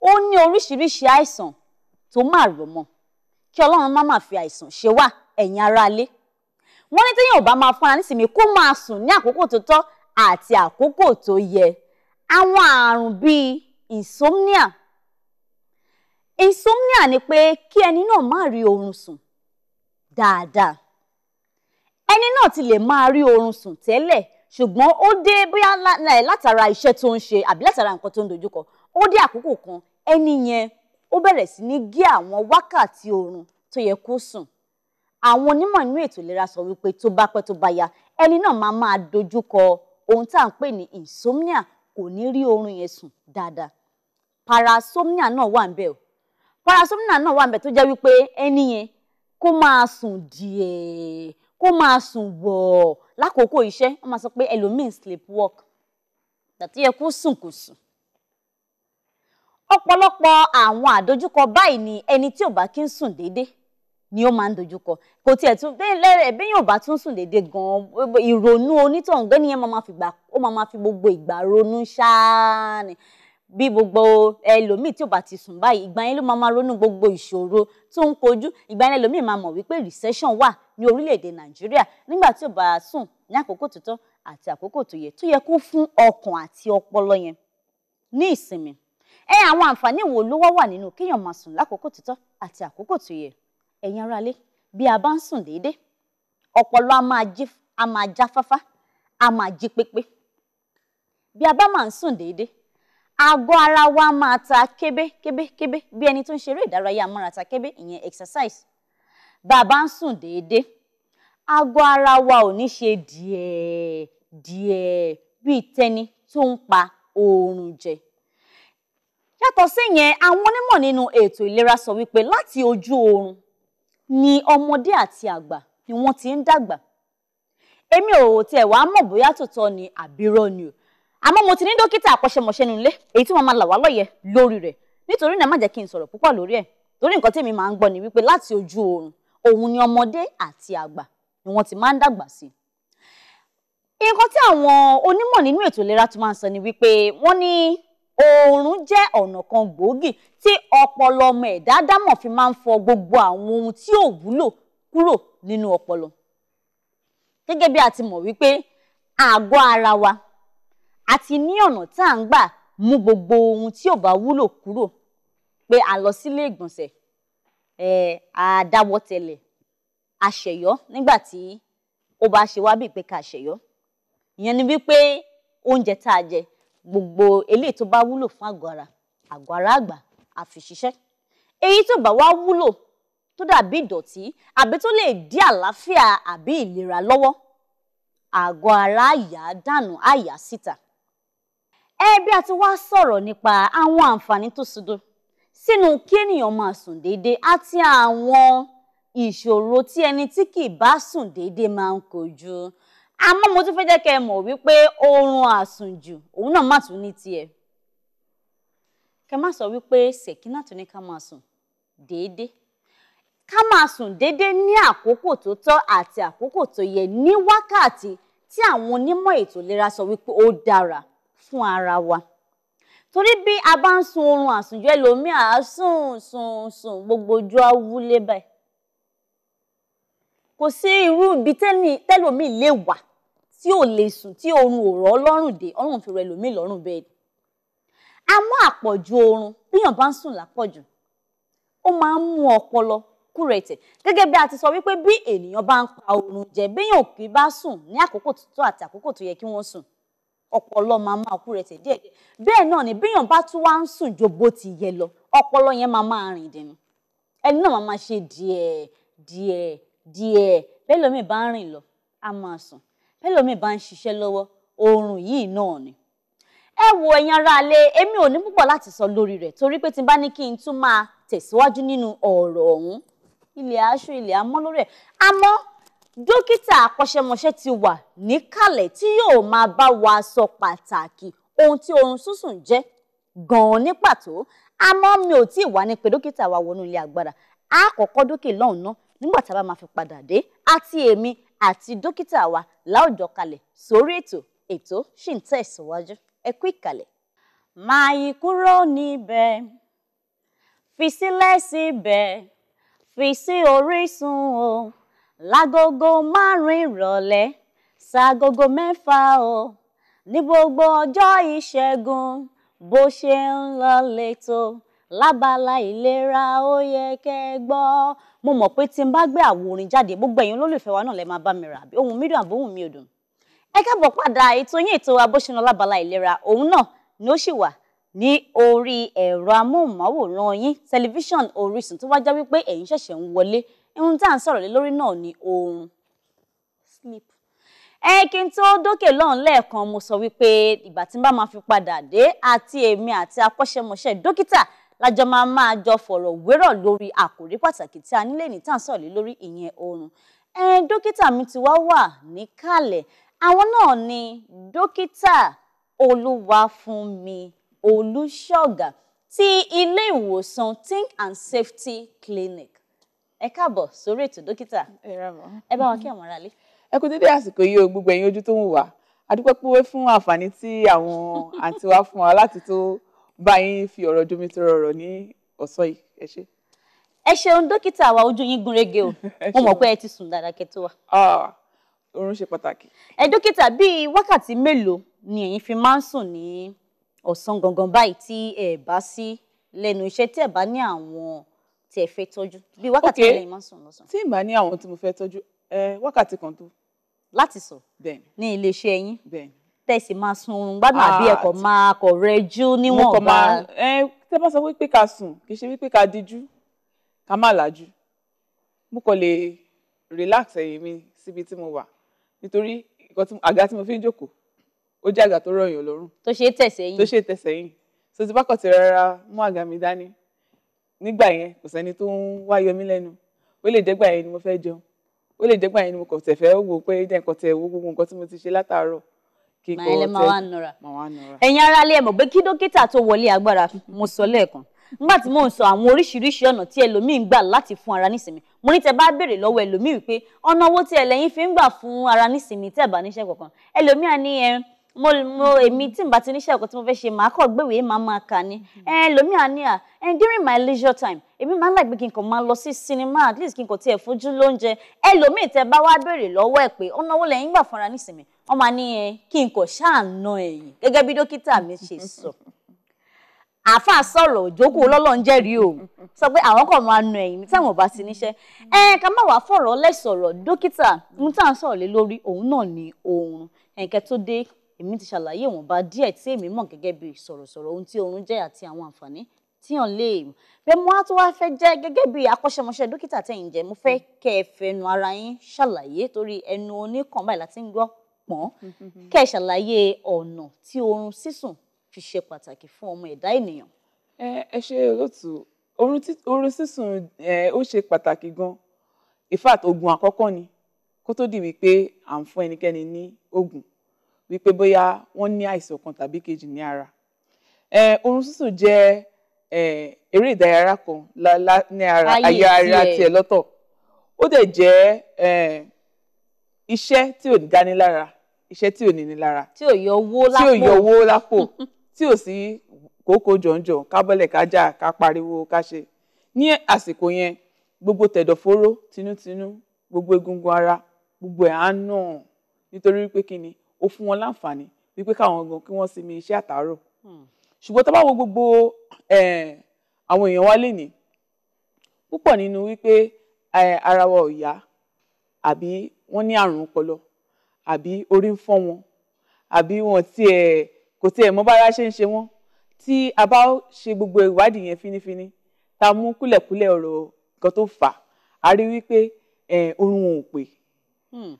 ó ní oríṣiríṣi àìsàn tó máa rọ̀ mọ́ kí Ọlọ́run má máa fi àìsàn ṣe wá ẹ̀yin aráalé. Wọ́n ní téèyàn ò bá máa fún ara nísinmi kó máa sùn ní àkókò tó tọ́ àti àkókò tó yẹ. Àwọn àrùn bíi insomnia ni pé kí ẹni náà má rí oorun sùn dáadáa. Ẹni náà ti lè máa rí oorun sùn tẹ́lẹ̀ ṣùgbọ́n ó dé bóyá látara iṣẹ́ tó ń ṣe àbí látara nǹkan tó ń dojúkọ ó dé àkókò kan ẹni yẹn ó bẹ̀rẹ̀ sí ní gé àwọn wákàtí oorun tó yẹ kó sùn. Àwọn onímọ̀ inú ètò ìlera sọ wípé tó bá pẹ́ tó bá yá ẹni náà máa dojúkọ ohun tá à ń pè ní insomnia, kò ní rí oorun yẹn sùn dáadáa. Parasomnia náà wà ń bẹ̀ o. Parasomnia náà wà ń bẹ̀ tó jẹ́ wípé ẹni yẹn kó máa sùn díẹ̀, kó máa sùn wọ̀ lákòókò iṣẹ́. Wọ́n máa sọ pé ẹlòmíì sleepwalk, tàbí yẹ kó sùn kò sùn. Ọ̀pọ̀lọpọ̀ àwọn àdojúkọ báyìí ni ẹni tí ò bá kí ń sùn déédéé ni ó máa ń dojúkọ. Kò tiẹ̀ tún béèyàn ò bá tún sùn déédéé gan-an, ìrònú onítọ̀hún gbẹ́ni yẹn máa fi gbogbo ìgbà ronú ṣáá ni. Bí gbogbo ẹlòmíì tí ò bá ti sùn báyìí, ìgbà yẹn ló máa ronú gbogbo ìṣòro tó ń kojú. Ìgbà yẹn ẹlòmíì máa mọ̀ wípé recession wà ní orílẹ̀-èdè Nàìjíríà nígbà tí ò bá sùn ní àkókò tó tọ́ àti àkókò tó yẹ kó fún ọkàn àti ọpọlọ yẹn ní ìsinmi. Àwọn àǹfààní wo ló wà nínú kéèyàn máa sùn lákòókò tó tọ́ àti àkókò tó yẹ? Ẹ̀yin aráalé, bí a bá ń sùn déédéé, ọpọlọ á máa jáfáfá, á máa jí pépé. Bí a bá máa ń sùn déédéé, àgọ́ ara wa máa ta kébé bí ẹni tó ń ṣeré ìdárayá amárata kébé, ìyẹn exercise. Bá a bá ń sùn déédéé, àgọ́ ara wa ò ní ṣe díẹ̀ bíi tẹni tó ń pa oorun jẹ. Yàtọ̀ sí yẹn, àwọn onímọ̀ nínú ètò ìlera sọ wípé láti ojú oorun ni ọmọdé àti àgbà ni wọ́n ti ń dàgbà. Èmi ò tiẹ̀ wá mọ̀ bóyá tòótọ́ ni àbírọ́ ni o. Àmọ́ mo ti ní dókítà akọ́ṣẹ́mọṣẹ́ nínú ilé èyí tí wọ́n máa là wá lóye lórí rẹ̀. Nítorí náà má jẹ́ kí n sọ̀rọ̀ púpọ̀ lórí ẹ̀. Torí nǹkan tí èmi máa ń gbọ́ ni wípé láti ojú oorun òun ni ọmọdé àti àgbà ni wọ́n ti máa ń dàgbà sí. Nǹkan tí àwọn onímọ̀ nínú ètò ìlera tún máa ń sọ ni wípé wọ́n ní oorun jẹ́ ọ̀nà kan gbòógì tí ọpọlọ ọmọ ẹ̀dá ádámọ̀ fi máa ń fọ gbogbo àwọn ohun tí ò wúlò kúrò nínú ọpọlọ. Gẹ́gẹ́ bí a ti mọ̀ wípé àgọ́ ara wa àti ní ọ̀nà tá à ń gbà mú gbogbo ohun tí ò bá wúlò kúrò, pé a lọ sílé ìgbọ̀nsẹ̀, a dáwọ́ tẹlẹ̀, a ṣẹ̀yọ́ nígbà tí ó bá ṣe wá bíi pé ká ṣẹ̀yọ́. Ìyẹn ni wípé oúnjẹ tá a jẹ gbogbo eléyìí tó bá wúlò fún àgọ́ ara àgbà á fi ṣiṣẹ́. Èyí tó bá wá wúlò tó dàbí ìdọ̀tí àbí tó lè dí àlàáfíà àbí ìlera lọ́wọ́, àgọ́ ara á yà dànù, á yà síta. Bí a ti wá sọ̀rọ̀ nípa àwọn àǹfààní tó sodo sínú kí ènìyàn máa sùn déédéé àti àwọn ìṣòro tí ẹni tí kì í bá sùn déédéé máa ń kojú. Àmọ́ mo tún fẹ́ jẹ́ kẹ́ ẹ mọ̀ wípé oorun àsùnjù òun náà má tún ní tiẹ̀. Kẹ́ má sọ wípé Sẹ̀kínà tún ní ká máa sùn déédéé. Ká máa sùn déédéé ní àkókò tó tọ́ àti àkókò tó yẹ ní wákàtí tí àwọn onímọ̀ ètò ìlera sọ wípé ó dára fún ara wa. Torí bí a bá ń sun oorun àsùnjù ẹlòmíì á sùn gbogbo ojú á wúlé báyìí. Kò sí irú ibi tẹ́lòmíì lè wà tí ò lè sùn tí oorun ò rọ̀ lọ́rùn dé, Ọlọ́run fi rọ ẹlòmíì lọ́rùn bẹ́ẹ̀ ni. Àmọ́ àpọ̀jù oorun bíyàn bá ń sùn lápọ̀jù ó máa ń mú ọpọlọ kúrẹ̀tẹ̀. Gẹ́gẹ́ bí a ti sọ wípé bí ènìyàn bá ń pa oorun jẹ, béèyàn kì í bá sùn ní àkókò tó tọ́ àti àkókò tó yẹ kí wọ́n sùn, ọpọlọ máa kúrẹ̀tẹ̀ díẹ̀díẹ̀. Bẹ́ẹ̀ náà ni béèyàn bá tún wá ń sùn ju bó ti yẹ lọ, ọpọlọ yẹn máa rìn dẹnu. Ẹni náà máa ṣe díẹ̀. Bẹ́lòmíì bá ń rìn lọ, á máa sùn. Bẹ́lòmíì bá ń ṣiṣẹ́ lọ́wọ́, oorun yìí náà ni. Wo ẹ̀yin aráalé, èmi ò ní púpọ̀ láti sọ lórí rẹ̀ torí pé tí n bá ní kí n tún máa tẹ̀síwájú nínú ọ̀rọ̀ ọ̀hún, ilẹ̀ aṣọ ilẹ̀ amọ́ lórí ẹ̀. Àmọ́ dókítà akọ́ṣẹ́mọṣẹ́ ti wà níkàlẹ̀ tí yóò máa bá wa sọ pàtàkì ohun tí oorun sísùn jẹ́ gan-an ní pàtó. Àmọ́ mi ò tí ì wá ní pé dókítà wa wọnú ilé agbára. Á kọ́kọ́ dókè lọ́hùn ná nígbà tá a bá máa fi padà dé àti èmi àti dókítà wa láòjọ kalẹ̀ sórí ètò ètò ṣì ń tẹ̀síwájú ẹ kú ìkàlẹ̀. Máa yí kúrò níbẹ̀, fi sílẹ̀ síbẹ̀, fi sí Orísun o, lágogo 5 ìrọ̀lẹ́ ságogo 6 o, ní gbogbo ọjọ́ ìṣẹ́gun bó ṣe ń lọ lẹ́tọ̀ lábala ìlera ó yẹ kẹ́ gbọ́. Mo mọ̀ pé tí n bá gbé àwo orin jáde gbogbo ẹ̀yin olólùfẹ́ wa náà lè máa bá mi rà àbí ohun mi dùn àbí ohun mi ò dùn. Ẹ káàbọ̀ padà, ètò yín ètò wa bó ṣe ń lọ lábala ìlera òun náà ni ó sì wà ní orí ẹ̀rọ amóhùnmáwòrán yín tẹlifíṣàn Orísun tó wá jẹ́ wípé ẹ̀yin ṣẹ̀ṣẹ̀ ń wọlé. Ohun tá à ń sọ̀rọ̀ lé lórí náà ni oorun, sleep. Kí n tó dókè lọ́hùn lẹ́ẹ̀kan mo sọ wípé ìgbà tí n bá máa fi padà dé àti èmi àti akọ́ṣẹ́mọṣẹ́ dókítà lájọ máa jọ fọ̀rọ̀ wérọ̀ lórí àkòrí pàtàkì tí a nílé ní tá à ń sọ̀rọ̀ lé lórí ìyẹn oorun. Dókítà mi ti wá wà níkàlẹ̀. Àwọn náà ni dókítà Olúwafúnmi Olúṣọ̀gà ti ilé ìwòsàn Think and Safety Clinic. Ẹ káàbọ̀ sórí ètò dókítà. Ẹ bá wa kí àwọn aráalé. Ẹ kú dédé àsìkò yìí o, gbogbo ẹ̀yin ojú tó ń wà. A dúpẹ́ pé fún àǹfààní tí àwọn àǹtí wa fún wa láti tó bá yín fi ọ̀rọ̀ jomitoro ọ̀rọ̀ ní ọ̀sán yìí. Ẹ ṣé. Ẹ ṣeun dókítà wa, ojú yín gúnrégé o. Mo mọ̀ pé ẹ ti sùn dáadáa kẹ́ tó wá. Oorun ṣe pàtàkì. Dókítà, bíi wákàtí mélòó ni ẹ̀yin fi máa ń sùn ní ọ̀sán gangan báyìí tí ẹ bá sí lẹ́nu iṣẹ́ tí ẹ bá ní àwọn tí ẹ fẹ́ tọ́jú? Bíi wákàtí mélòó lẹ́yìn máa ń sùn lọ́sàn? Tí n bá ní àwọn tí mo fẹ́ tọ́jú, wákàtí kan tó. Láti sùn? Bẹ́ẹ̀ni. Ní iléeṣẹ́ yín? Bẹ́ẹ̀ni. Tẹ̀sí máa sun oorun gbádùn àbí ẹ̀kọ́ máa kọ̀ rẹjú níwọ̀nba? Tẹ́ bá sọ wípé ká sùn, kì í ṣe wípé ká díjú, ká má làjú. Mo kàn lè relax ẹ̀yìn mi síbi tí mo wà. Nítorí àga tí mo fi ń jókòó, ó jẹ́ àga tó rọ̀yàn lọ́rùn. Tó ṣe é tẹ̀sẹ̀ yìn. So tí bá kàn ti rárá mú àga mi dání, nígbà yẹn kò sẹ́ni tó ń wá yọ mí lẹ́nu. Ó lè jẹ́ gbà yẹn ni mo fẹ́ jẹun. Ó lè jẹ́ gbà yẹn ni mo kàn tẹ̀ fẹ́ wò pé jẹ́ nǹkan tẹ̀ wo gbogbo nǹkan tí mo ti ṣe látàárọ̀. Kí n kọ́ tẹ́ máa wá nọra. Ẹ̀yin aráalé, ẹ mọ̀ pé kí dókítà tó wọlé agbára mo sọ lẹ́ẹ̀kan. Nígbà tí mò ń sọ àwọn oríṣiríṣi ọ̀nà tí ẹlòmíì ń gbà láti fún ara nísinmi, mo ní tẹ́ bá béèrè lọ́wọ́ ẹlòmíì wípé ọ̀nà owó tí ẹlẹ́yin fi ń gbà fún ara nísinmi tẹ́ bá níṣẹ́ kankan. Ẹlòmíì á ní èmi tí n bá ti níṣẹ́ kankan tí mo fẹ́ ṣe màá kọ́ gbéwèé máa kà ní. Ẹlòmíì á ní during my leisure time èmi máa ń láì pé kí n kàn máa lọ sí cinema, at least kí n kàn tiẹ̀ fojú lóúnjẹ. Ẹlòmíì tẹ́ bá wá béèrè lọ́wọ́ ẹ̀ pé ọ̀nà owó lẹ́yìn gbà fún ara nísinmi, wọ́n máa ní kí n kàn ṣáà na ẹ̀yìn gẹ́gẹ́ bí dókítà mi ṣe sọ. Àáfàá sọ̀rọ̀ òjókòó lọ́lọ́run jẹ́rìí o, sọ pé àwọn kan máa na ẹ̀yìn tí àwọn bá ti níṣẹ́. Ká má wàá fọ̀rọ̀ lẹ́sọ̀rọ̀ dókítà, ohun tá à ń sọ̀rọ̀ lé lórí òun náà ni oorun. Kẹ́ tó dé èmi ti ṣàlàyé ìwọ̀nba díẹ̀ tí èmi mọ̀ gẹ́gẹ́ bí sọ̀rọ̀sọ̀rọ̀ ohun tí oorun jẹ́ àti àwọn àǹfààní tí yàn lè mú. Bẹ́ẹ̀ mo á tó wá fẹ́ jẹ́ gẹ́gẹ́ bí akọ́ṣẹ́mọṣẹ́ dókítà tẹ̀yin jẹ́, mo fẹ́ kẹ́ ẹ fẹnu ara yín ṣàlàyé torí ẹnu oníkàn báyìí láti ń gbọ́ pọ́n. Kẹ́ ẹ ṣàlàyé ọ̀nà tí oorun sísùn fi ṣe pàtàkì fún ọmọ ẹ̀dá ènìyàn. Ẹ ṣe olóòtú. Oorun sísùn ó ṣe pàtàkì gan. In fact, oògùn àkọ́kọ́ ni kó tó di wípé à ń fún ẹnikẹ́ni ní oògùn wípé bóyá wọ́n ní àìsàn kan tàbí kejì ní ara. Oorun sísùn jẹ́ eré ìdárayá kan ní ara tiẹ̀ lọ́tọ̀. Ó dẹ̀ jẹ́ iṣẹ́ tí ò ní dání lára, iṣẹ́ tí ò ní ní lára. Tí ò yọ owó lápò. Tí ò sí kókó jọ̀njọ̀, ká bọ́lẹ̀ ká jà, ká pariwo, ká ṣe. Ní àsìkò yẹn, gbogbo tẹ̀dọ̀fóró, tinútinú, gbogbo egungun ara, gbogbo ẹ̀ á nà. Nítorí pé kí ni, ó fún wọn láǹfààní wípé káwọn gan kí wọ́n sinmi iṣẹ́ àtàárọ̀. Ṣùgbọ́n tá bá wo gbogbo àwọn èèyàn wa lénìí, púpọ̀ nínú wípé ara wa ò yá, àbí wọ́n ní àrùn ọpọlọ, àbí orí ń fọ́ wọn, àbí wọn kò tiẹ̀ mọ̀ bára ṣe ń ṣe wọ́n. Tí a bá ṣe gbogbo ìwádìí yẹn fínífíní, ta mú kúlẹ̀kúlẹ̀ ọ̀rọ̀ nǹkan tó fà á, a rí wípé oorun wọn ò pé,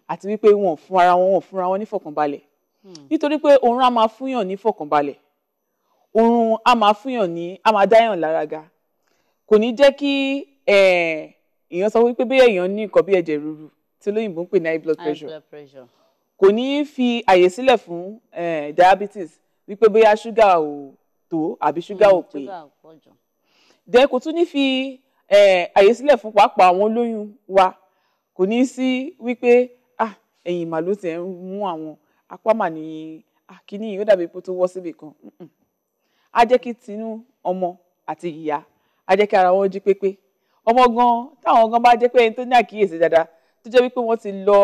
àti wípé wọn fúnra wọn ní fọ̀kànbalẹ̀. Nítorí pé oorun á máa fúnyàn ní fọ̀kànbalẹ̀, oorun á máa dáyàn lára ga. Kò ní jẹ́ kí èèyàn sọ wípé bí èèyàn ní nǹkan bí ẹ̀jẹ̀ ríru tí olóyìnbó ń pè ní high blood pressure. Kò ní fi àyè sílẹ̀ fún diabetes wípé bóyá ṣúgà ò tó àbí ṣúgà ò pé. Then kò tún ní fi àyè sílẹ̀ fún pàápàá àwọn olóyún wa. Kò ní sí wípé ẹ̀yìn màlúù ti ń mú àwọn apá mà ní kíní yìí ó dàbí pé tó wọ́ síbì kan. Á jẹ́ kí tinú ọmọ àti ìyá á jẹ́ kí ara wọn jí pépé. Ọmọ gan táwọn gan bá jẹ́ pé ẹni tó ní àkíyèsí dáadáa tó jẹ́ wípé wọ́n ti lọ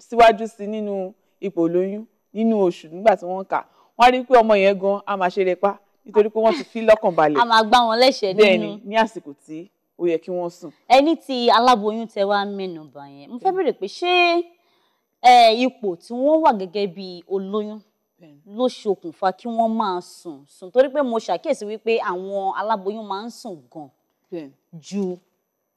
síwájú sí nínú ipò olóyún nínú oṣù nígbà tí wọ́n kà, wọ́n á rí pé ọmọ yẹn gan á máa ṣeré pa nítorí pé wọ́n ti fi lọ́kàn balẹ̀. A máa gbá wọn lẹ́sẹ̀ nínú. Bẹ́ẹ̀ni, ní àsìkò tí ó yẹ kí wọ́n sùn. Ẹni tí aláboyún tẹ wá mẹ́nu bà yẹn, mo fẹ́ bèrè pé ṣé ipò tí wọ́n wà gẹ́gẹ́ bí olóyún ló ṣokùnfà kí wọ́n máa sùn torí pé mo ṣàkíyèsí wípé àwọn aláboyún máa ń sùn gan ju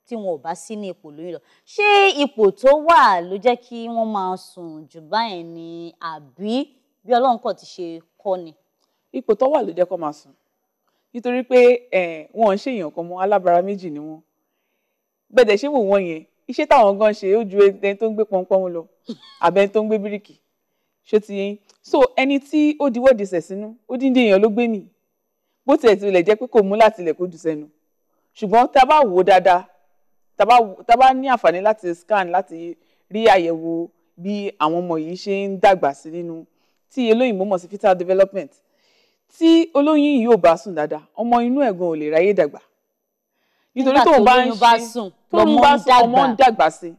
tí wọn ò bá sí ní ipò lóyún lọ. Ṣé ipò tó wà ló jẹ́ kí wọ́n máa sùn jù báyẹn ni àbí bí Ọlọ́run kàn ti ṣe kọ́ ni? Ipò tó wà ló jẹ́ kó máa sùn nítorí pé wọn ò ń ṣèyàn kan mọ́, alábara méjì ni wọ́n. Bẹ́ẹ̀ ṣé wò wọ́n yẹn iṣẹ́ táwọn gan ṣe ó ju ẹni tó ń gbé pọnpọ́n lọ àbẹ́ni tó ń gbé bíríkì. Ṣó ti yẹn? So ẹni tí ó diwọ́ disẹ̀ sínú ó dín dé èèyàn ló gbé mì bó tiẹ̀ tilẹ̀ jẹ́ pé kò mú láti ilẹ̀ kó jù sẹ́nu. Ṣùgbọ́n tá a bá wò ó dáadáa, tá a bá ní àǹfààní láti scan láti rí àyẹ̀wò bí àwọn ọmọ yìí ṣe ń dàgbà sí nínú tí olóyìnbó mọ̀ sí fetal development. Tí olóyún yìí ò bá sùn dáadáa, ọmọ inú ẹ̀gbọ́n ò lè ráyè dàgbà. Nítorí tóun bá ń ṣe ọmọ ń dàgbà sí.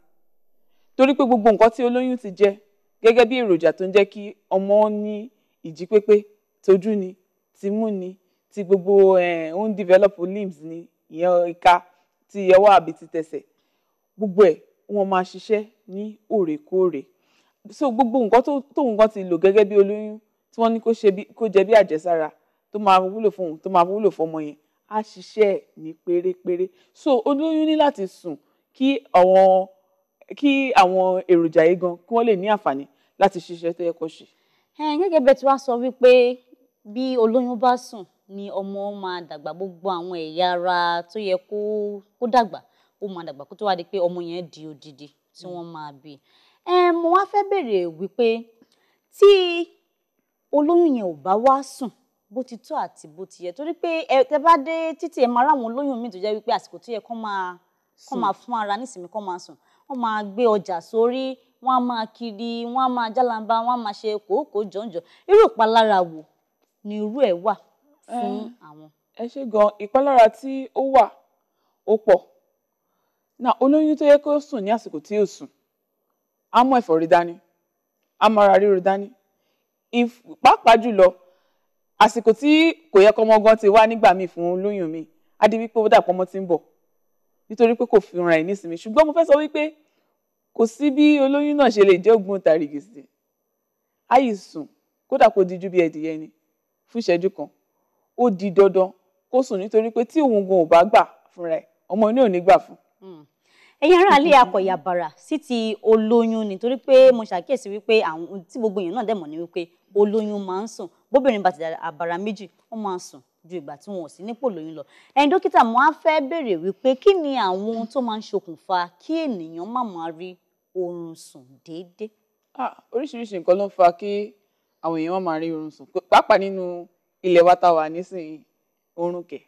Torí pé gbogbo nǹkan tí olóyún ti jẹ gẹ́gẹ́ bí èròjà tó ń jẹ́ kí ọmọ ní ìjí pépé, tójú ni, tìmú ni, ti gbogbo ó ń develop limbs ni, ìyẹn ìka, ti ọwọ́ àbí ti tẹsẹ̀. Gbogbo ẹ̀ wọ́n máa ṣiṣẹ́ ní òrèkóòrè. So gbogbo nǹkan tóun gan ti lò gẹ́gẹ́ bí olóyún tí wọ́n ní kó jẹ bí àjẹsára tó máa wúlò fún òun tó máa wúlò fún ọmọ yẹn á ṣiṣẹ́ ní pérépéré. So olóyún ní láti sùn kí àwọn èròjà yìí gan kí wọ́n lè ní àǹfààní láti ṣiṣẹ́ tó yẹ kó ṣe. Gẹ́gẹ́ bẹ́ẹ̀ tí wàá sọ wípé bí olóyún bá sùn ni ọmọ máa dàgbà, gbogbo àwọn ẹ̀yà ara tó yẹ kó dàgbà ó máa dàgbà kó tó wá di pé ọmọ yẹn di odidi tí wọ́n máa bí. Mo wá fẹ́ bèrè wípé tí olóyún yẹn ò bá wá sùn bó ti tó àti bó ti yẹ, torí pé tẹ bá dé títí ẹ máa ráwọn olóyún míì tó jẹ́ wípé àsìkò tó yẹ kó máa fún ara nísìnyí kó máa sùn, wọ́n máa gbé ọjà sórí, wọ́n á máa kiri, wọ́n á máa jálàmbá, wọ́n á máa ṣe kòókòó jọ̀ǹjọ̀. Irú ìpalára wo ni irú ẹ̀ wà fún àwọn? Ẹ ṣé gan, ìpalára tí ó wà ó pọ̀. Náà olóyún tó yẹ kó sùn ní àsìkò tí yóò sùn á mú ẹ̀fọ́rí dání, á mú ara ríro dání. Pàápàá jùlọ àsìkò tí kò yẹ kọ́mọ gan ti wá nígbà míì fún olóyún mi á di wípé ó dàpọ̀ ọmọ tí ń bọ̀ nítorí pé kò fi ra ẹ̀ nísìnyí. Ṣùgbọ́n mo fẹ́ sọ wípé kò sí bí olóyún náà ṣe lè jẹ́ ògbóǹtarìgì sí. Á yìí sùn kódà kó dijú bí ẹdìyẹ ni fún ìṣẹ́jú kan. Ó di dandan kó sùn nítorí pé tí òun gan ò bá gbà fúnra ẹ̀, ọmọ inú ò ní gbà fún. Ẹ̀yin ará ilé akọ̀yàbàrà sí ti olóyún nítorí pé mo ṣàkíyèsí wípé àwọn tí gbogbo èèyàn náà dẹ̀ mọ̀ ní wípé olóyún máa ń sùn, bóbìnrin bá ti dà àbàrà méjì wọ́n máa sùn ju ìgbà tí wọn ò sí nípò lóyún lọ. Dókítà, mo á fẹ́ bèrè wípé kí ni àwọn ohun tó máa ń ṣokùnfà kí ènìyàn má máa rí oorun sùn déédéé? Oríṣiríṣi nǹkan ló ń fa kí àwọn èèyàn má máa rí oorun sùn, pàápàá nínú ilẹ̀ wa tá wà nísìnyí oorun kẹ̀.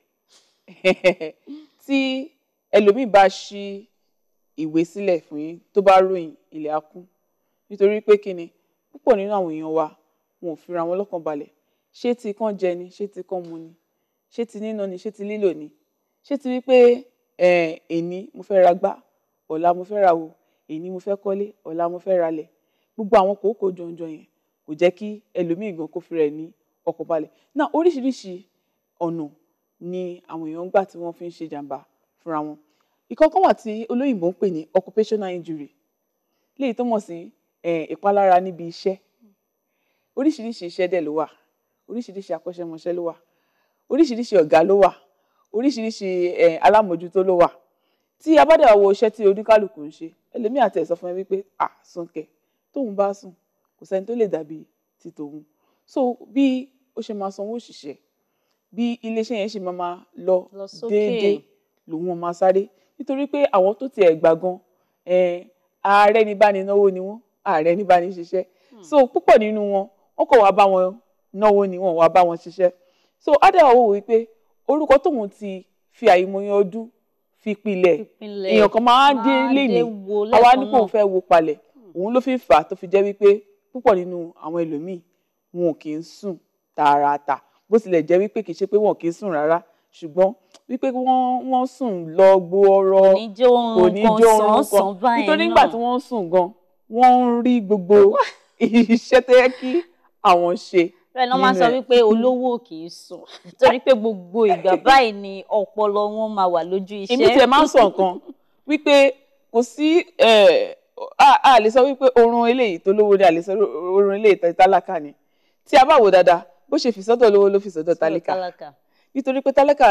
Tí ẹlòmíì bá ṣí ìwé sílẹ̀ fún yín tó bá ròyìn ilẹ̀ á kún nítorí pé kí ni púpọ̀ nínú àwọn èèyàn wa wọn ò fira wọn lọ́kàn balẹ̀. Ṣé ti kán jẹ ni, ṣé ti kán mu ni, ṣé ti níná ni, ṣé ti lílò ni, ṣé ti wípé èní mo fẹ́ ra gbá, ọ̀la mo fẹ́ ra wo, èní mo fẹ́ kọ́lé, ọ̀la mo fẹ́ ralẹ̀. Gbogbo àwọn kòókòó jọ̀ǹjọ̀ yẹn kò jẹ́ kí ẹlòmíì gan kó fi rẹ̀ ní ọkàn balẹ̀. Náà oríṣiríṣi ọ̀nà ni àwọn èèyàn ń gbà tí wọ́n fi ń ṣe jàǹbá fúnra wọn. Ìkọ̀kan wà tí olóyìnbó ń pè ní occupational injury, léyìí tó mọ̀ sí ìpalára níbi iṣẹ́. Oríṣiríṣi iṣẹ́ dẹ̀ ló wà, oríṣiríṣi akọ́ṣẹ́mọṣẹ́ ló wà, oríṣiríṣi ọ̀gá ló wà, oríṣiríṣi alámòjútó ló wà. Tí a bá dẹ̀ wá wo iṣẹ́ tí oníkálùkù ń ṣe, ẹlòmíì àti ẹ̀ sọ fún ẹ wípé Súnkẹ́ tóun bá sùn kò sẹ́ni tó lè dàbí ti tòun. So bí ó ṣe máa sanwó òṣìṣẹ́, bí iléeṣẹ́ yẹn ṣe máa lọ déédéé lòun máa sáré nítorí pé àwọn tó tiẹ̀ gbà gan ààrẹ ní bá ní náwó ni wọ́n, ààrẹ ní bá ní ṣiṣẹ́. So púpọ̀ nínú wọn kò wá bá wọn náwó ni wọ́n wá bá wọn ṣiṣẹ́. So ádà wò wípé orúkọ tóun ti fi àìmọye ọdún fi pilẹ̀ èèyàn kan máa ń dé léni àwa ní kò fẹ́ wo palẹ̀, òun ló fi fà á tó fi jẹ́ wípé púpọ̀ nínú àwọn ẹlòmíì wọn kì í sùn tààràtà bó tilẹ̀ jẹ́ wípé kì í ṣe pé wọn kì í sùn rárá ṣùgbọ́n wípé wọ́n sùn lọ gbọ́ọ̀rọ̀ kò ní jó oorun kan nítorí nígbà tí wọ́n sùn gan wọ́n ń rí gbogbo iṣẹ́ tó yẹ kí àwọn ṣe. bẹ́ẹ̀ ni wọ́n máa sọ wípé olówó kì í sùn torí pé gbogbo ìgbà báyìí ni ọpọlọ wọn máa wà lójú iṣẹ́. èmi tiẹ̀ máa ń sọ nǹkan wípé kò sí a lè sọ wípé oorun eléyìí tó lówó ni a lè sọ oorun eléyìí tó tálákà ni tí a bá wò dáadáa bó ṣe fi sọ́dọ̀ lówó ló fi sọ́dọ̀ tálákà nítorí pé tálákà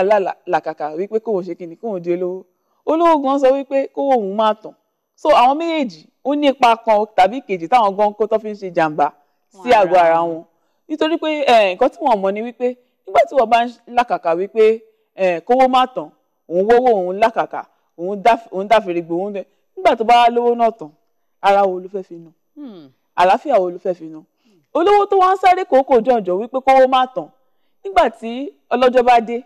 làkàkà wípé kóun ṣe kíni kóun di olówó gan sọ wípé kówó òun máa tàn so àwọn méjèèjì ó ní ipa kan tàbí kejì táwọn gan kó tó fi ń ṣe jàǹbá sí àgọ́ ara wọn nítorí pé nǹkan tí wọ́n mọ̀ ni wípé nígbà tí wọ́n bá ń làkàkà wípé kówó máa tàn òun wówó òun làkàkà òun dáfèrègbè òun dẹ nígbà tó bá lówó náà tán ara wo ló fẹ́ fi nù àlàáfíà wo ló fẹ́ fi nù olówó tó wá ń sáré kòókò jọ̀ǹjọ̀ wípé kówó máa tàn nígbà tí ọlọ́jọ́ bá dé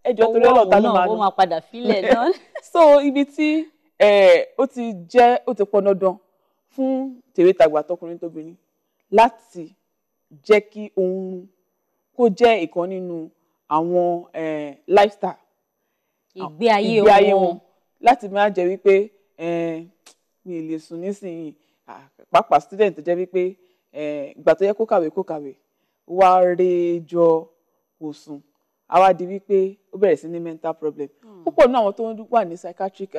ẹjọ́ torí ọlọ́ta ló máa nù. owó máa padà fílẹ̀ náà. so ibi tí ó ti pọn dandan fún tèwe tàgbà tọkùnrin tóbìnrin láti jẹ́ kí oorun kó jẹ́ ìkan nínú àwọn lifestyle ìgbé ayé wọn láti máa jẹ́ wípé mi ì lè sùn nísìnyí pàápàá student jẹ́ wípé ìgbà tó yẹ kó kàwé wá rẹjọ kò sùn á wá di wípé ó bẹ̀rẹ̀ sí ní mental problem púpọ̀ nínú àwọn tó ń wà ní psychiatric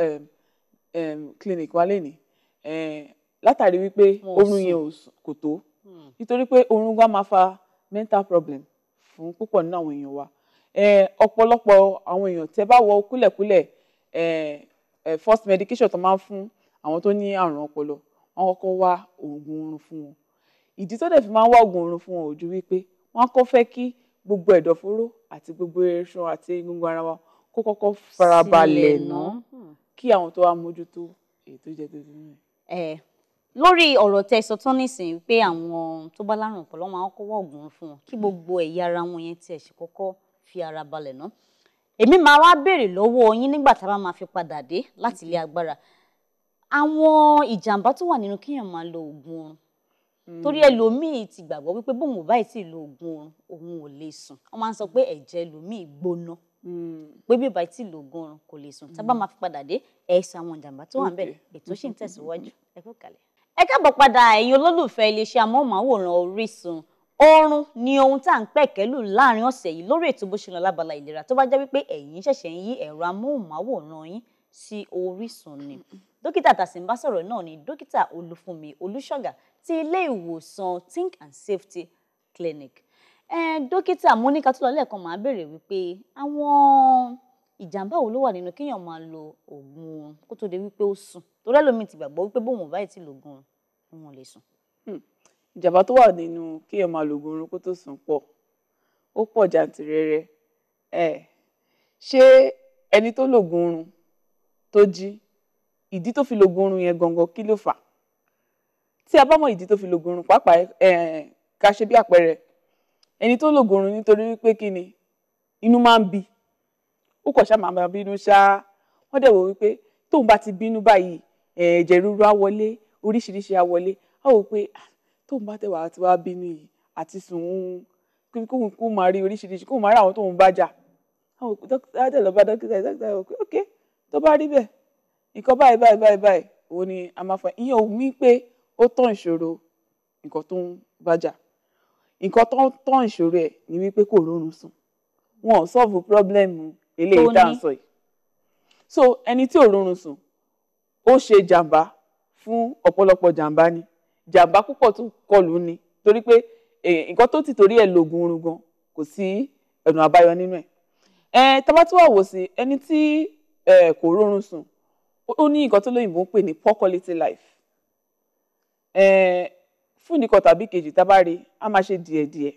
clinic wa lẹ́ni látàrí wípé oorun yẹn kò tó nítorí pé oorun gan máa fa mental problem fún púpọ̀ nínú àwọn èèyàn wa ọ̀pọ̀lọpọ̀ àwọn èèyàn tẹ́ bá wọ kúlẹ̀kúlẹ̀ first medication tó máa ń fún àwọn tó ní àrùn ọpọlọ wọ́n kọ́kọ́ wá oògùn oorun fún wọn ìdí tó dẹ̀ fi máa ń wá oògùn oorun fún wọn ò ju wípé wọ́n kọ́ fẹ́ kí gbogbo ẹ̀dọ̀fóró àti gbogbo iṣan àti egungun ara wa kó kọ́kọ́ farabalẹ̀ ná kí àwọn tó wá mójútó èyí tó jẹ́ tó dúró yẹn. lórí ọ̀rọ̀ tẹ́ sọ tán nísìnyí pé àwọn tó bá lárùn ọpọlọ máa ń kọ́ wá oògùn fún wọn kí gbogbo ẹ̀yà ara wọn yẹn tiẹ̀ ṣe kọ́kọ́ fi ara balẹ̀ ná èmi máa wá béèrè lọ́wọ́ yín nígbà tá a bá máa fi padà dé láti ilé agbára àwọn ìjàmbá tó wà nínú kéèyàn máa lo oògùn oorun torí ẹlòmíì ti gbàgbọ́ wípé bóun ò báyìí tí ì lo oògùn oorun òun ò lè sùn wọ́n máa ń sọ pé ẹ̀jẹ̀ ẹlòmíì gbóná pé bí ò báyìí tí ì lo oògùn oorun kò lè sùn tá a bá máa fi padà dé ẹ̀ sọ àwọn ìjàmbá tó wà ń bẹ̀ ètò sì ń tẹ̀síwájú ẹ kú kalẹ̀. ẹ káàbọ̀ padà ẹ̀yin olólùfẹ́ iléeṣẹ́ amóhùnmáwòrán Orísun oorun ni ohun tá à ń pẹ̀kẹ́lù láàrin ọ̀sẹ̀ yìí lórí ètò bó ṣe lọ lábala ìlera tó bá jẹ́ wípé ẹ̀yin ṣẹ̀ṣẹ̀ ń yí ẹ̀rọ amóhùnmáwòrán yín sí Orísun ni dókítà tàsí ń bá sọ̀rọ̀ náà ni dókítà Olúfúnmi Olúṣọ̀gà ti ilé ìwòsàn Think and Safety Clinic. dókítà mo ní ká tó lọ lẹ́ẹ̀kan máa béèrè wípé àwọn ìjàmbá wo ló wà nínú kéèyàn máa lo oògùn oorun kó tó de wípé ó sùn torí ẹlòmíì ti gbàgbọ́ wípé bóun ò báyìí tí lo oògùn oorun òun ò lè sùn. ìjàmbá tó wà nínú kéèyàn máa lo oògùn oorun kó tó sùn ó pọ̀ jàǹtìrẹrẹ ṣé ẹni tó lo oògùn oorun tó jí ìdí tó fi lo oògùn oorun yẹn gangan kí ló fà á tí a bá mọ ìdí tó fi lo oògùn oorun pàápàá ká ṣe bí àpẹẹrẹ ẹni tó lo oògùn oorun nítorí wípé kí ni inú máa ń bí ó kọ̀ ṣá máa bínú ṣá wọ́n dẹ̀ wò wípé tóun bá ti bínú báyìí ẹ̀jẹ̀ ríru á wọlé oríṣiríṣi á wọlé á wò pé tóun bá tẹ̀wá àti wá bínú yìí àti sùn kó máa rí oríṣiríṣi kó máa rí àwọn tóun bá jà á wò pé dókítà dẹ̀ lọ bá dókítà wò pé ok tó bá rí bẹ́ẹ̀ nǹkan báyìí òun ni a máa fọ ìyẹn ò mí pé ó tán ìṣòro nǹkan tó ń bájà nǹkan tó ń tán ìṣòro ẹ̀ ni wípé kò rórun sùn wọn ò sọ́ọ̀fù pírọ́blẹ́mù eléyìí tá à ń sọ yìí so ẹni tí ò rórun sùn ó ṣe jàǹbá fún ọ̀pọ̀lọpọ̀ jàǹbá ni jàǹbá púpọ̀ tó kọlù ni torí pé nǹkan tó ti torí ẹ̀ lògùn oorun gan kò sí ọ̀nà àbáyọ nínú ẹ̀ tá bá tún wà wò sí ẹni tí kò rórun sùn ó ní nǹkan tó lóyìnbó ń pè ní poor quality life fún nìkan tàbí kejì tá bá rí a máa ṣe díẹ̀díẹ̀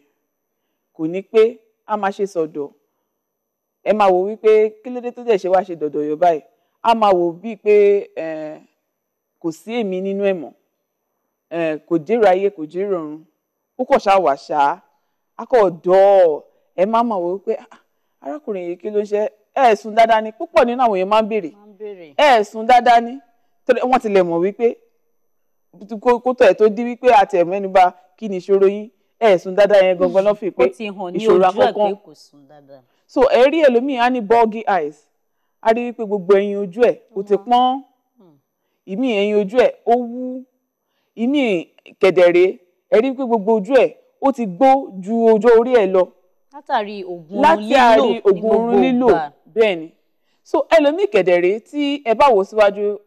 kò ní pé a máa ṣe sọ̀dọ̀ ẹ máa wò wípé kí ló dé tó dẹ̀ ṣe wá ṣe dọ̀dọ̀ yọ báyìí a máa wò bíi pé kò sí èmi nínú ẹ̀ mọ́ kò jèrò ayé kò jèrò ọ̀run ó kọ̀ ṣá wà ṣá a kọ̀ dọ̀ ẹ máa wò wípé arákùnrin yìí kí ló ń ṣe sùn dáadáa ni púpọ̀ nínú àwọn èèyàn máa ń béèrè sùn dáadáa ni torí wọ́n ti lè mọ̀ wípé kó tó ẹ̀ tó dí wípé àti ẹ̀mẹ́nuba kí ni ìṣòro yín ẹ sùn dáadáa yẹn gangan ló fi pé ìṣòro àkọ́kọ́. So ẹ rí ẹlòmíì á ní bulgy eyes, a rí wípé gbogbo ẹyin ojú ẹ̀ ó ti pọ́n, ìmí ẹyin ojú ẹ̀ ó wú, ìmí kẹ̀dẹ̀rẹ́ ẹ rí wípé gbogbo ojú ẹ̀ ó ti gbó ju ọjọ́ orí ẹ̀ lọ. Látàrí ògùn oorun lílò bẹ́ẹ̀ ni. So ẹlòmíì kẹ̀dẹ̀rẹ́ tí ẹ bá wò síwájú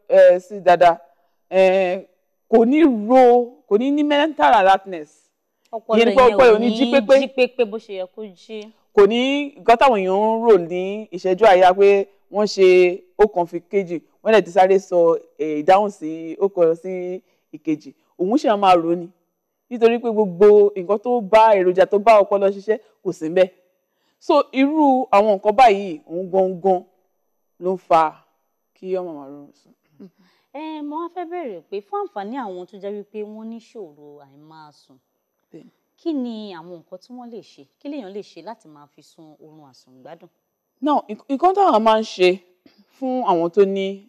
sí dáadáa kò ní ní mental alertness. Ọpọlọ yẹn ò ní jí pépé bó ṣe yẹ kó jí. Kò ní nǹkan táwọn èèyàn ń rò ní ìṣẹ́jú àyà pé wọ́n ṣe ọ̀kan fi kejì wọ́n lè ti sáré sọ ìdáhùn sí ọ̀kan sí ìkejì, òun ṣe máa rò ní nítorí pé gbogbo nǹkan tó bá èròjà tó bá ọpọlọ ṣiṣẹ́ kò sí ńbẹ̀. So irú àwọn nǹkan báyìí òun gangan ló ń fa kí ọmọ máa rọrùn sùn. Mo wá fẹ́ bèèrè pé fún àǹfààní àwọn tó jẹ́ wípé wọ́n ní ìṣòro àìmáasùn, kí ni àwọn nǹkan tí wọ́n lè ṣe, kí lèèyàn lè ṣe láti máa fi sùn oorun àsùngbádùn? Now nǹkan táwọn máa ń ṣe fún àwọn tó ní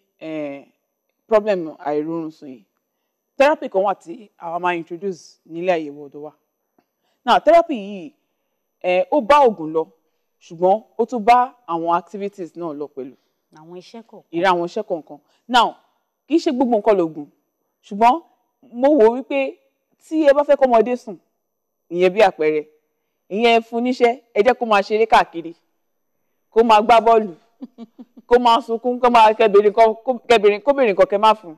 problem àìrórun sùn yìí, therapy kan wà tí àwọn máa introduce nílé àyẹ̀wò ọ̀dọ̀ wa. Now therapy yìí ó bá òògùn lọ ṣùgbọ́n ó tún bá àwọn activities náà lọ pẹ̀lú. Àwọn iṣẹ́ kọ̀ọ̀kan. Àwọn iṣẹ́ kọ̀ọ̀kan. Now kì í ṣe gbogbo nǹkan lòògùn ṣùgbọ́n mo wò wípé tí ẹ bá fẹ́ kọ́mọdé sùn, ìyẹn bí àpẹẹrẹ, ìyẹn fún níṣẹ́ ẹ jẹ́ kó máa ṣeré káàkiri, kó máa gbá bọ́ọ̀lù, kó máa sunkún, kó máa kóbìnrin kan kẹ́ má fún.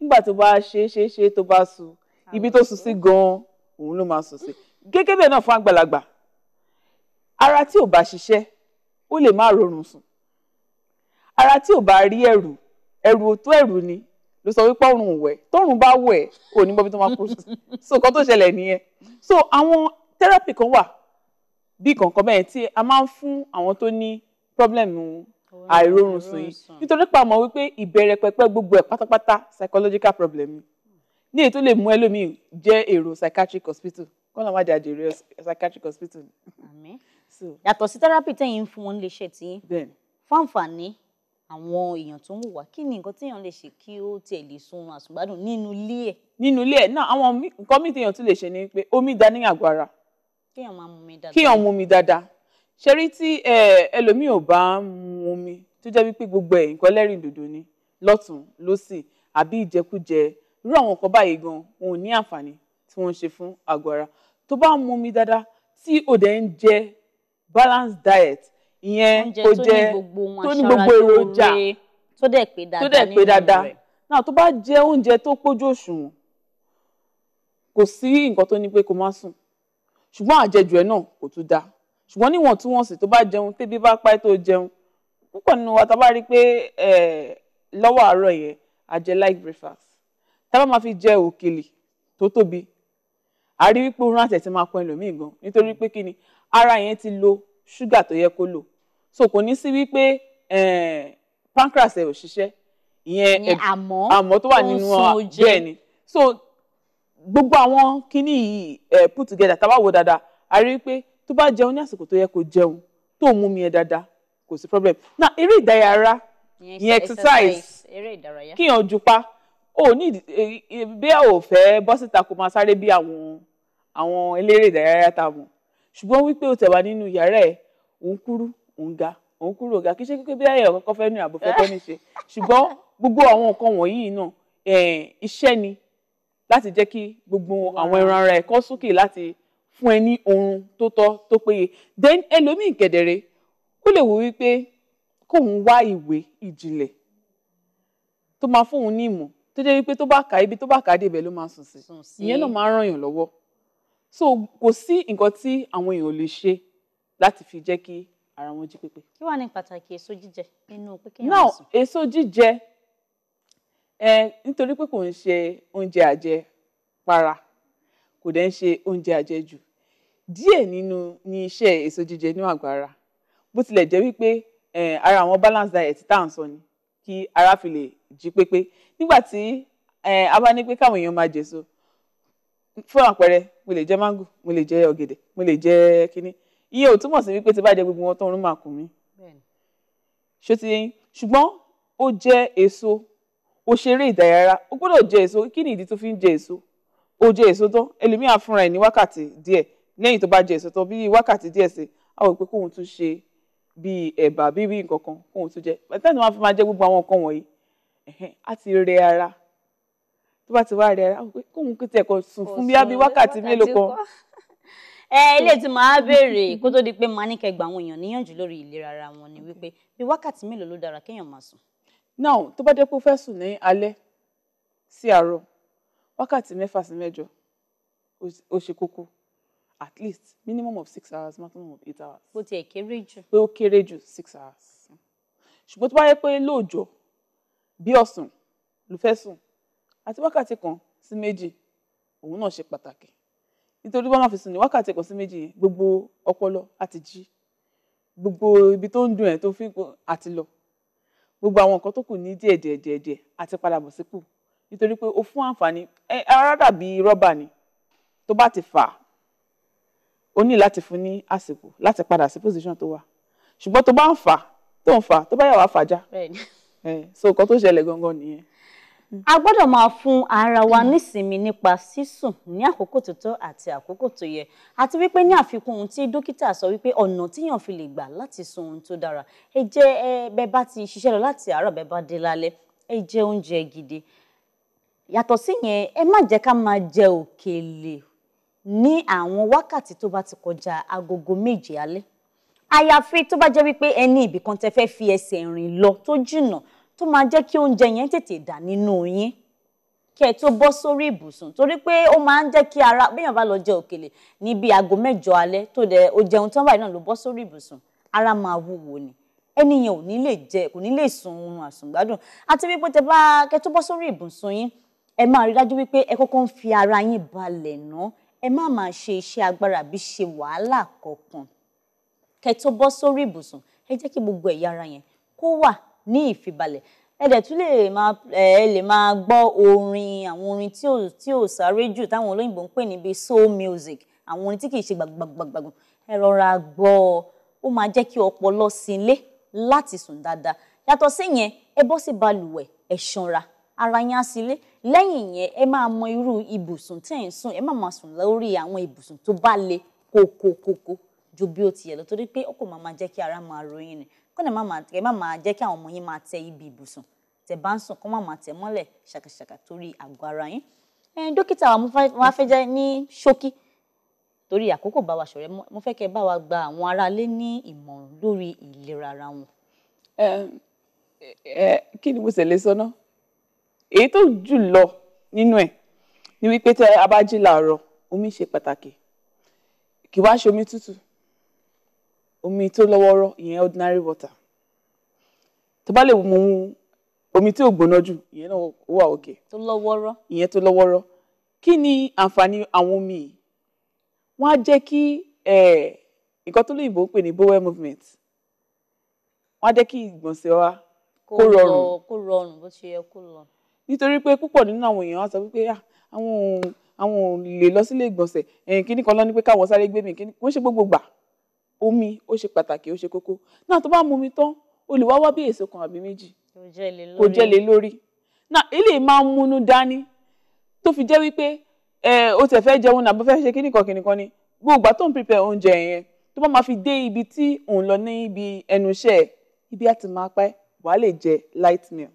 Nígbà tó bá ṣe tó bá sùn, ibi tó sùn sí gan-an òun ló máa sùn sí. Gẹ́gẹ́ bẹ́ẹ̀ náà fún àgbàlagbà, ara tí ò bá ṣiṣẹ́ ó lè má rọrùn sùn. Ara tí ò bá rí ẹ̀rù tó ẹ̀rù ni ló sọ wípé ọrùn wẹ̀, tọ́rùn bá wẹ̀ ò ní bọ́bí tó máa kú sí. So nǹkan tó ṣẹlẹ̀ nìyẹn. So àwọn therapy kan wà bí kankan bẹ́ẹ̀ tí a máa ń fún àwọn tó ní problem àìrórun sùn yìí nítorí pé a mọ̀ wípé ìbẹ̀rẹ̀ pẹpẹ gbogbo ẹ̀ pátápátá psychological problem ni. Ní èyí tó lè mú ẹlòmíì jẹ́ èrò psychiatric hospital, kọ́nà má jáde èrò psychiatric hospital. Àmín. Yàtọ̀ sí therapy tẹ́yìn fún wọn lè ṣe tí fún àǹfààní àwọn èèyàn tó ń wò wá, kí ni nǹkan téèyàn lè ṣe kí ó tiẹ̀ lè sun oorun àsùngbádùn nínú ilé ẹ̀? Nínú ilé ẹ̀ náà àwọn nǹkan míì téèyàn tún lè ṣe ni pé omi dá ní àgọ́ ara. Kéèyàn máa mu omi dáadáa. Kéèyàn mu omi dáadáa. Ṣé rí tí ẹlòmíì ò bá mu omi tó jẹ́ wípé gbogbo ẹ̀ nǹkan ẹlẹ́rìndòdò ni lọ́tùn lósì àbí ìjẹkújẹ, irú àwọn nǹkan báyìí gan wọn ò ní àǹfààní tí wọ́n ń ṣe fún àgọ́ ara. Tó bá mu omi dáadáa tí ò dẹ̀ ń jẹ balanced diet, ìyẹn ó jẹ tó ní gbogbo èròjà tó dẹ̀ pé dáadáa. Náà tó bá jẹ oúnjẹ tó pójú òṣùwọ̀n, kò sí nǹkan tó ní pé kó má sùn. Ṣùgbọ́n àjẹjù ẹ̀ náà kò tún dáa. Ṣùgbọ́n níwọ̀ntúnwọ̀nsì tó bá jẹun tébí bá pa ẹ́ tó jẹun. Púpọ̀ nínú wa tá bá rí pé lọ́wọ́ àárọ̀ yẹn a jẹ light breakfast. Tá bá máa fi jẹ òkèlè tó tóbi, a rí wípé oorun àtẹ̀ ti máa pọn ẹlòmíì gan nítorí pé kí ni ara yẹn ti lo ṣúgà tó yẹ kó lò. So kò ní sí wípé pancreas ẹ̀ ò ṣiṣẹ́, ìyẹn àmọ́ tó wà nínú bẹ́ẹ̀ ni. So gbogbo àwọn kíní yìí put together tá bá wò dáadáa, a rí wípé tó bá jẹun ní àsìkò tó yẹ kó jẹun, tó mú mi ẹ dáadáa, kò sí problem. Now eré ìdárayá, ìyẹn exercise, kíyàn jùpá, ó ní bí a ò fẹ́ bọ́ síta kó máa sáré bí àwọn eléré ìdárayá tá mọ̀. Ṣùgbọ́n wípé ó tẹ̀ wá nínú yàrá ẹ̀, òun kúrú, òun ga, òun kúrò ga, kì í ṣe kékeré bí ayẹyẹ ọ̀kọ́kọ́ fẹ́ ní àbò fẹ́ kọ́ ní ṣe. Ṣùgbọ́n gbogbo àwọn nǹkan wọ̀nyí náà iṣẹ́ ni láti jẹ́ kí gbogbo àwọn ẹran ara ẹ̀ kọ́ sókè láti fún ẹ ní oorun tó tọ́ tó péye. Then ẹlòmíì kẹ̀dẹ̀rẹ́ ó lè wò wípé kóun wá ìwé ìjìnlẹ̀ tó máa fún òun ní ìmọ̀ tó jẹ́ wípé tó bá kà ibi tó bá kà dé ibẹ̀ ló máa sùn sí. Ìyẹn náà máa ń ràn yàn lọ́wọ́. So kò sí nǹkan tí àwọn èèyàn ò lè ṣe láti fi jẹ́ kí ara wọn jí pépé. Kí wàá ní pàtàkì èso jíjẹ nínú pé kéèyàn máa sùn? Now èso jíjẹ nítorí pé kò ń ṣe oúnjẹ àjẹpara, kò dẹ̀ ń ṣe oúnjẹ àjẹjù. Díẹ̀ nínú ní iṣẹ́ èso jíjẹ ní àgọ́ ara. Bó tilẹ̀ jẹ́ wípé ara àwọn balance diet tá à ń sọ ni kí ara fi lè jí pépé. Nígbà tí a bá ní pé káwọn èèyàn máa jèso, fún àpẹẹrẹ mo lè jẹ mángò, mo lè jẹ ọ̀gẹ̀dẹ̀, mo lè jẹ kíní. Iye ò túmọ̀ sí wípé tí bá jẹ gbogbo wọn tó ń máa kùn mí. Ṣó ti yẹn? Ṣùgbọ́n ó jẹ èso, ó ṣeré ìdárayá, ó gbọ́dọ̀ jẹ èso. Kí ni ìdí tó fi ń jẹ èso? ó jẹ èso tán ẹlòmíà fúnra ẹ̀ ní wákàtí díẹ̀ lẹ́yìn tó bá jẹ èso tán bí wákàtí díẹ̀ sí á wò pé kóun tún ṣe bí ẹ̀bà bí nǹkan kan kóun tún jẹ pẹ̀tẹ́ni wọn fi máa jẹ gbogbo àwọn nǹkan wọ̀nyí á ti rẹ ara tó bá ti wá rẹ ara kóun kí tiẹ̀ kọ sùn fún bí wákàtí mélòó kan. Ilé tí màá béèrè kó tó di pé màá ní kẹ́ gba àwọn èèyàn níyànjú lórí ìlera ara wọn ni wípé bí wákàtí mélòó ló dára kéèyàn máa sùn. Now tó bá jẹ́ pé ó fẹ́ sùn ní alẹ́ sí àárọ̀ wákàtí 6 sí 8 ó ṣe kókó at least minimum of 6 hours maximum of 8 hours. Bó tiẹ̀ kéré jù. Pé ó kéré jù 6 hours. Ṣùgbọ́n tó bá yẹ pé lóòjọ́ bí ọ̀sán ló fẹ́ sùn àti wákàtí 1 sí 2 òun náà ṣe pàtàkì nítorí bá máa fi sùn ní wákàtí 1 sí 2 yẹn gbogbo ọpọlọ àti jí gbogbo ibi tó ń dùn ẹ̀ tó fi àti lọ gbogbo àwọn nǹkan tó kù ní díẹ̀ àti padà bọ̀ sípò nítorí pé ó fún àǹfààní ara dàbí rọ́bà ni tó bá ti fà ó ní láti fún ní àsìkò láti padà sí position tó wà ṣùgbọ́n tó bá ń fà tó bá yà wá fàjà so nǹkan tó ṣẹlẹ̀ gangan nìyẹn. A gbọ́dọ̀ máa fún ara wa nísinmi nípa sísùn ní àkókò tó tọ́ àti àkókò tó yẹ àti wípé ní àfikún ohun tí dókítà sọ wípé ọ̀nà tíyàn fi lè gbà láti sùn ohun tó dára ẹ jẹ́ bẹ́ẹ̀ bá ti ṣiṣẹ́ lọ láti àárọ̀ bẹ́ẹ̀ bá dé lálẹ́ ẹ jẹ oúnjẹ gidi yàtọ̀ sí yẹn ẹ má jẹ́ ká máa jẹ òkèlè ní àwọn wákàtí tó bá ti kọjá agogo 7 alẹ́ àyàfi tó bá jẹ́ wípé ẹ ní ibì kan tẹ́ fẹ́ fi ẹsẹ̀ rìn lọ tó jìnnà tó máa jẹ́ kí oúnjẹ yẹn tètè dà nínú yín kẹ́ ẹ tó bọ́ sórí ibùsùn torí pé ó máa ń jẹ́ kí ara béèyàn bá lọ jẹ òkèlè ní bí aago 7 alẹ́ tó dẹ̀ ó jẹun tán báyìí náà ló bọ́ sórí ibùsùn ara máa wúwo ni ẹni yẹn ò ní lè jẹ kò ní lè sùn oorun àsùngbádùn àti wípé kẹ́ tó bọ́ sórí ibùsùn yín ẹ máa rí dájú wípé ẹ kọ́kọ́ ń fi ara yín balẹ̀ ná ẹ má máa ṣe iṣẹ́ agbára bí ṣe wàhálà kankan kẹ́ tó bọ́ sórí ibùsùn ẹ jẹ́ kí gbogbo ẹ̀yà ara yẹn kó wà ní ìfibalẹ̀ ẹ dẹ̀ tún lè máa gbọ́ orin àwọn orin tí ò sáré jù táwọn olóyìnbó ń pè ní bíi soul music àwọn orin tí kì í ṣe gbàgbàgbàgbàgbà ẹ rọra gbọ́ ó máa jẹ́ kí ọpọlọ sinlé láti sùn dáadáa yàtọ̀ sí yẹn ẹ bọ́ sí balùwẹ̀ ẹ ṣanra ara yín á sílé lẹ́yìn yẹn ẹ máa mọ irú ibùsùn tí ẹ̀ ń sùn ẹ má máa sùn lórí àwọn ibùsùn tó bá le kókókókó ju bí ó ti yẹ lọ torí pé ó kò máa jẹ́ kí ara máa ròyìn ni kọ́nà má máa jẹ́ kí àwọn ọmọ yín máa tẹ ibi ibùsùn tẹ́ bá ń sùn kọ́ má tẹ̀ mọ́lẹ̀ ṣàkàṣàkà torí àgọ́ ara yín. Dókítà wa mo wá fẹ́ jẹ́ ní ṣókí torí àkókò bá wa ṣọ̀rẹ́ mo fẹ́ kẹ́ bá wa gba àwọn aráalé ní ìmọ̀ràn lórí ìlera ara wọn. Kí ni mo sì lè sọ náà èyí tó jù lọ nínú ẹ̀ ni wípé tẹ́ a bá jí làárọ̀ omi ṣe pàtàkì kì wá ṣe omi tútù omi tó lọ́wọ́rọ́ ìyẹn ordinary water tó bá lè mu omi tí ò gbóná jù ìyẹn náà ó wà òkè tó lọ́wọ́rọ́ ìyẹn tó lọ́wọ́rọ́ kí ni àǹfààní àwọn omi yìí wọ́n á jẹ́ kí nǹkan tó lóyìnbó ń pè ní bowel movement wọ́n á jẹ́ kí ìgbọ̀nsẹ̀ wa kó rọrùn bó ṣe yẹ kó lọ nítorí pé púpọ̀ nínú àwọn èèyàn á sọ wípé àwọn ò lè lọ sílé ìgbọ̀nsẹ̀ kíní kan lọ ní pé káwọn sáré gbé mi kíní kò ń ṣe gbogbo gbà omi ó ṣe pàtàkì ó ṣe kókó náà tó bá mu omi tán o lè wá bí èso kan àbí méjì kò jẹ́ lé lórí náà eléyìí máa ń múnú dání tó fi jẹ́ wípé o tẹ̀ fẹ́ jẹun náà bó fẹ́ ṣe kíní kan ni gbogbo ìgbà tó ń prepare oúnjẹ yẹn tó bá máa fi dé ibi tí òun lọ ní ibi ẹnu iṣẹ́ ibi á ti máa pẹ́ wàá lè jẹ light meal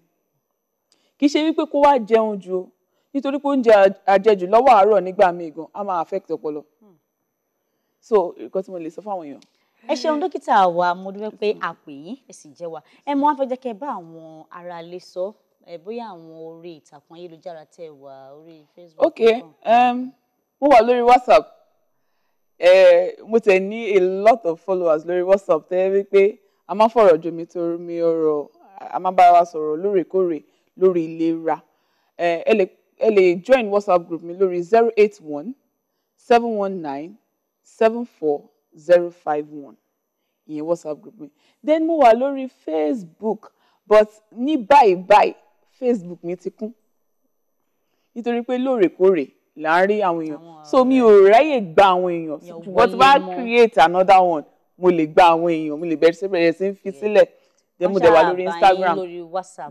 kì í ṣe wípé kó wá jẹun jù o nítorí pé oúnjẹ àjẹjù lọ́wọ́ àárọ̀ nígbà míì gan á máa affect ọpọlọ so nǹkan tí mo lè sọ fáwọn èèyàn. Ẹ ṣeun dókítà wa mo dúpẹ́ pé a pè yín ẹ sì jẹ́ wa mo wá fẹ́ jẹ́ kẹ́ bá àwọn aráalé sọ bóyá àwọn orí ìtàkùn ayélujára tẹ́ wà orí Facebook. Ok mo wà lórí WhatsApp mo tẹ̀ ní a lot of followers lórí WhatsApp tẹ́ wípé a máa fọ̀rọ̀ jomi tó mi ọ̀rọ̀ a máa bá wa sọ̀rọ̀ lóòrèkóòrè lórí ìlera ẹ lè join WhatsApp group mi lórí 081-719-74051 ìyẹn WhatsApp group mi then mo wà lórí Facebook but ní báyìí Facebook mi ti kún nítorí pé lóòrèkóòrè là ń rí àwọn èèyàn so mi ò ráyè gba àwọn èèyàn ṣùgbọ́n tí bá create another one mo lè gba àwọn èèyàn mo lè bẹ̀rẹ̀ sí fi sílẹ̀ mo dẹ̀ wà lórí Instagram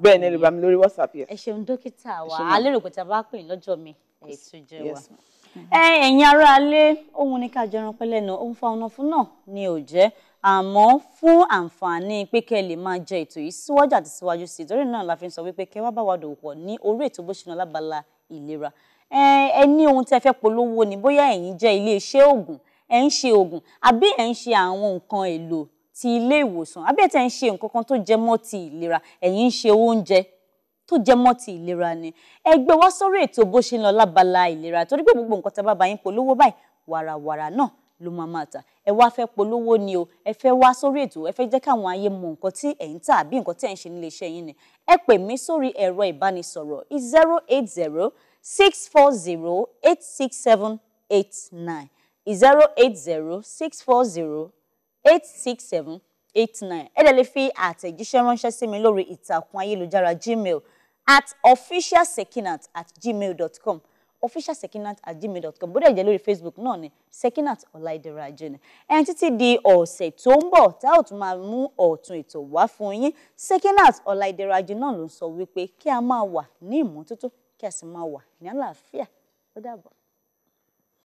bẹ́ẹ̀ ni ẹ lè bá mi lórí WhatsApp yẹn. Ẹ ṣeun dókítà wa a lérò pé tí a bá pè ní lọ́jọ́ mi Ìtújẹ wa. Yes. Ẹ̀yin aráalé, ohun ní ká jẹran pẹ́ lẹ́nu, ohun fa ọ̀nà fún náà ni ò jẹ́. Àmọ́ fún àǹfààní pé kẹ́ lè máa jẹ ètò yìí síwájú àti síwájú sí i. Torí náà la fi ń sọ wípé kẹ́ wá bá wa dòwò pọ̀ ní orí ètò Bó Ṣe Lọ lábala ìlera. Ẹ ní ohun tí ẹ fẹ́ polówó ni, bóyá ẹ̀yin jẹ́ ilé iṣẹ́ òògùn, ẹ̀ ń ṣe òògùn, àbí ẹ̀ ń ṣe àwọn nǹkan èlò ti ilé ìwòsàn, àbí ẹ̀ tẹ́ ń ṣe nǹkan kan tó jẹ mọ́ ti ìlera, ẹ̀yin ń ṣe oúnjẹ tó jẹ mọ́ ti ìlera ni. Ẹ gbé wá sórí ètò Bó Ṣe Lọ lábala ìlera, torí pé gbogbo nǹkan tí bá bá yín polówó báyìí wàràwàrà náà ló máa tà. Ẹ wá fẹ́ polówó ni o, ẹ fẹ́ wá sórí ètò, ẹ fẹ́ jẹ́ káwọn ayé mọ nǹkan tí ẹ̀ ń tà àbí nǹkan tí ẹ̀ ń ṣe nílé iṣẹ́ yín ni. Ẹ pè mí sórí ẹ̀rọ ìbánisọ̀rọ̀ 08064086789 08064086789. Ẹ dẹ̀ lè fi àtẹ̀jíṣẹ́ ránṣẹ́ sí mi lórí ìtàkùn ayélujára Gmail @officialsekinat@gmail.com officialsekinat@gmail.com. Bó dẹ̀ jẹ́ lórí Facebook náà ni Sekinat Ọláìdẹrajì ni. Títí di ọ̀sẹ̀ tó ń bọ̀ tá ò tún máa mú ọ̀tun ètò wá fún yín. Sekinat Ọláìdẹrajì náà ló ń sọ wípé kí a máa wà ní ìmọ́tótó kí a sì máa wà ní àlàáfíà. Ó dàbọ̀.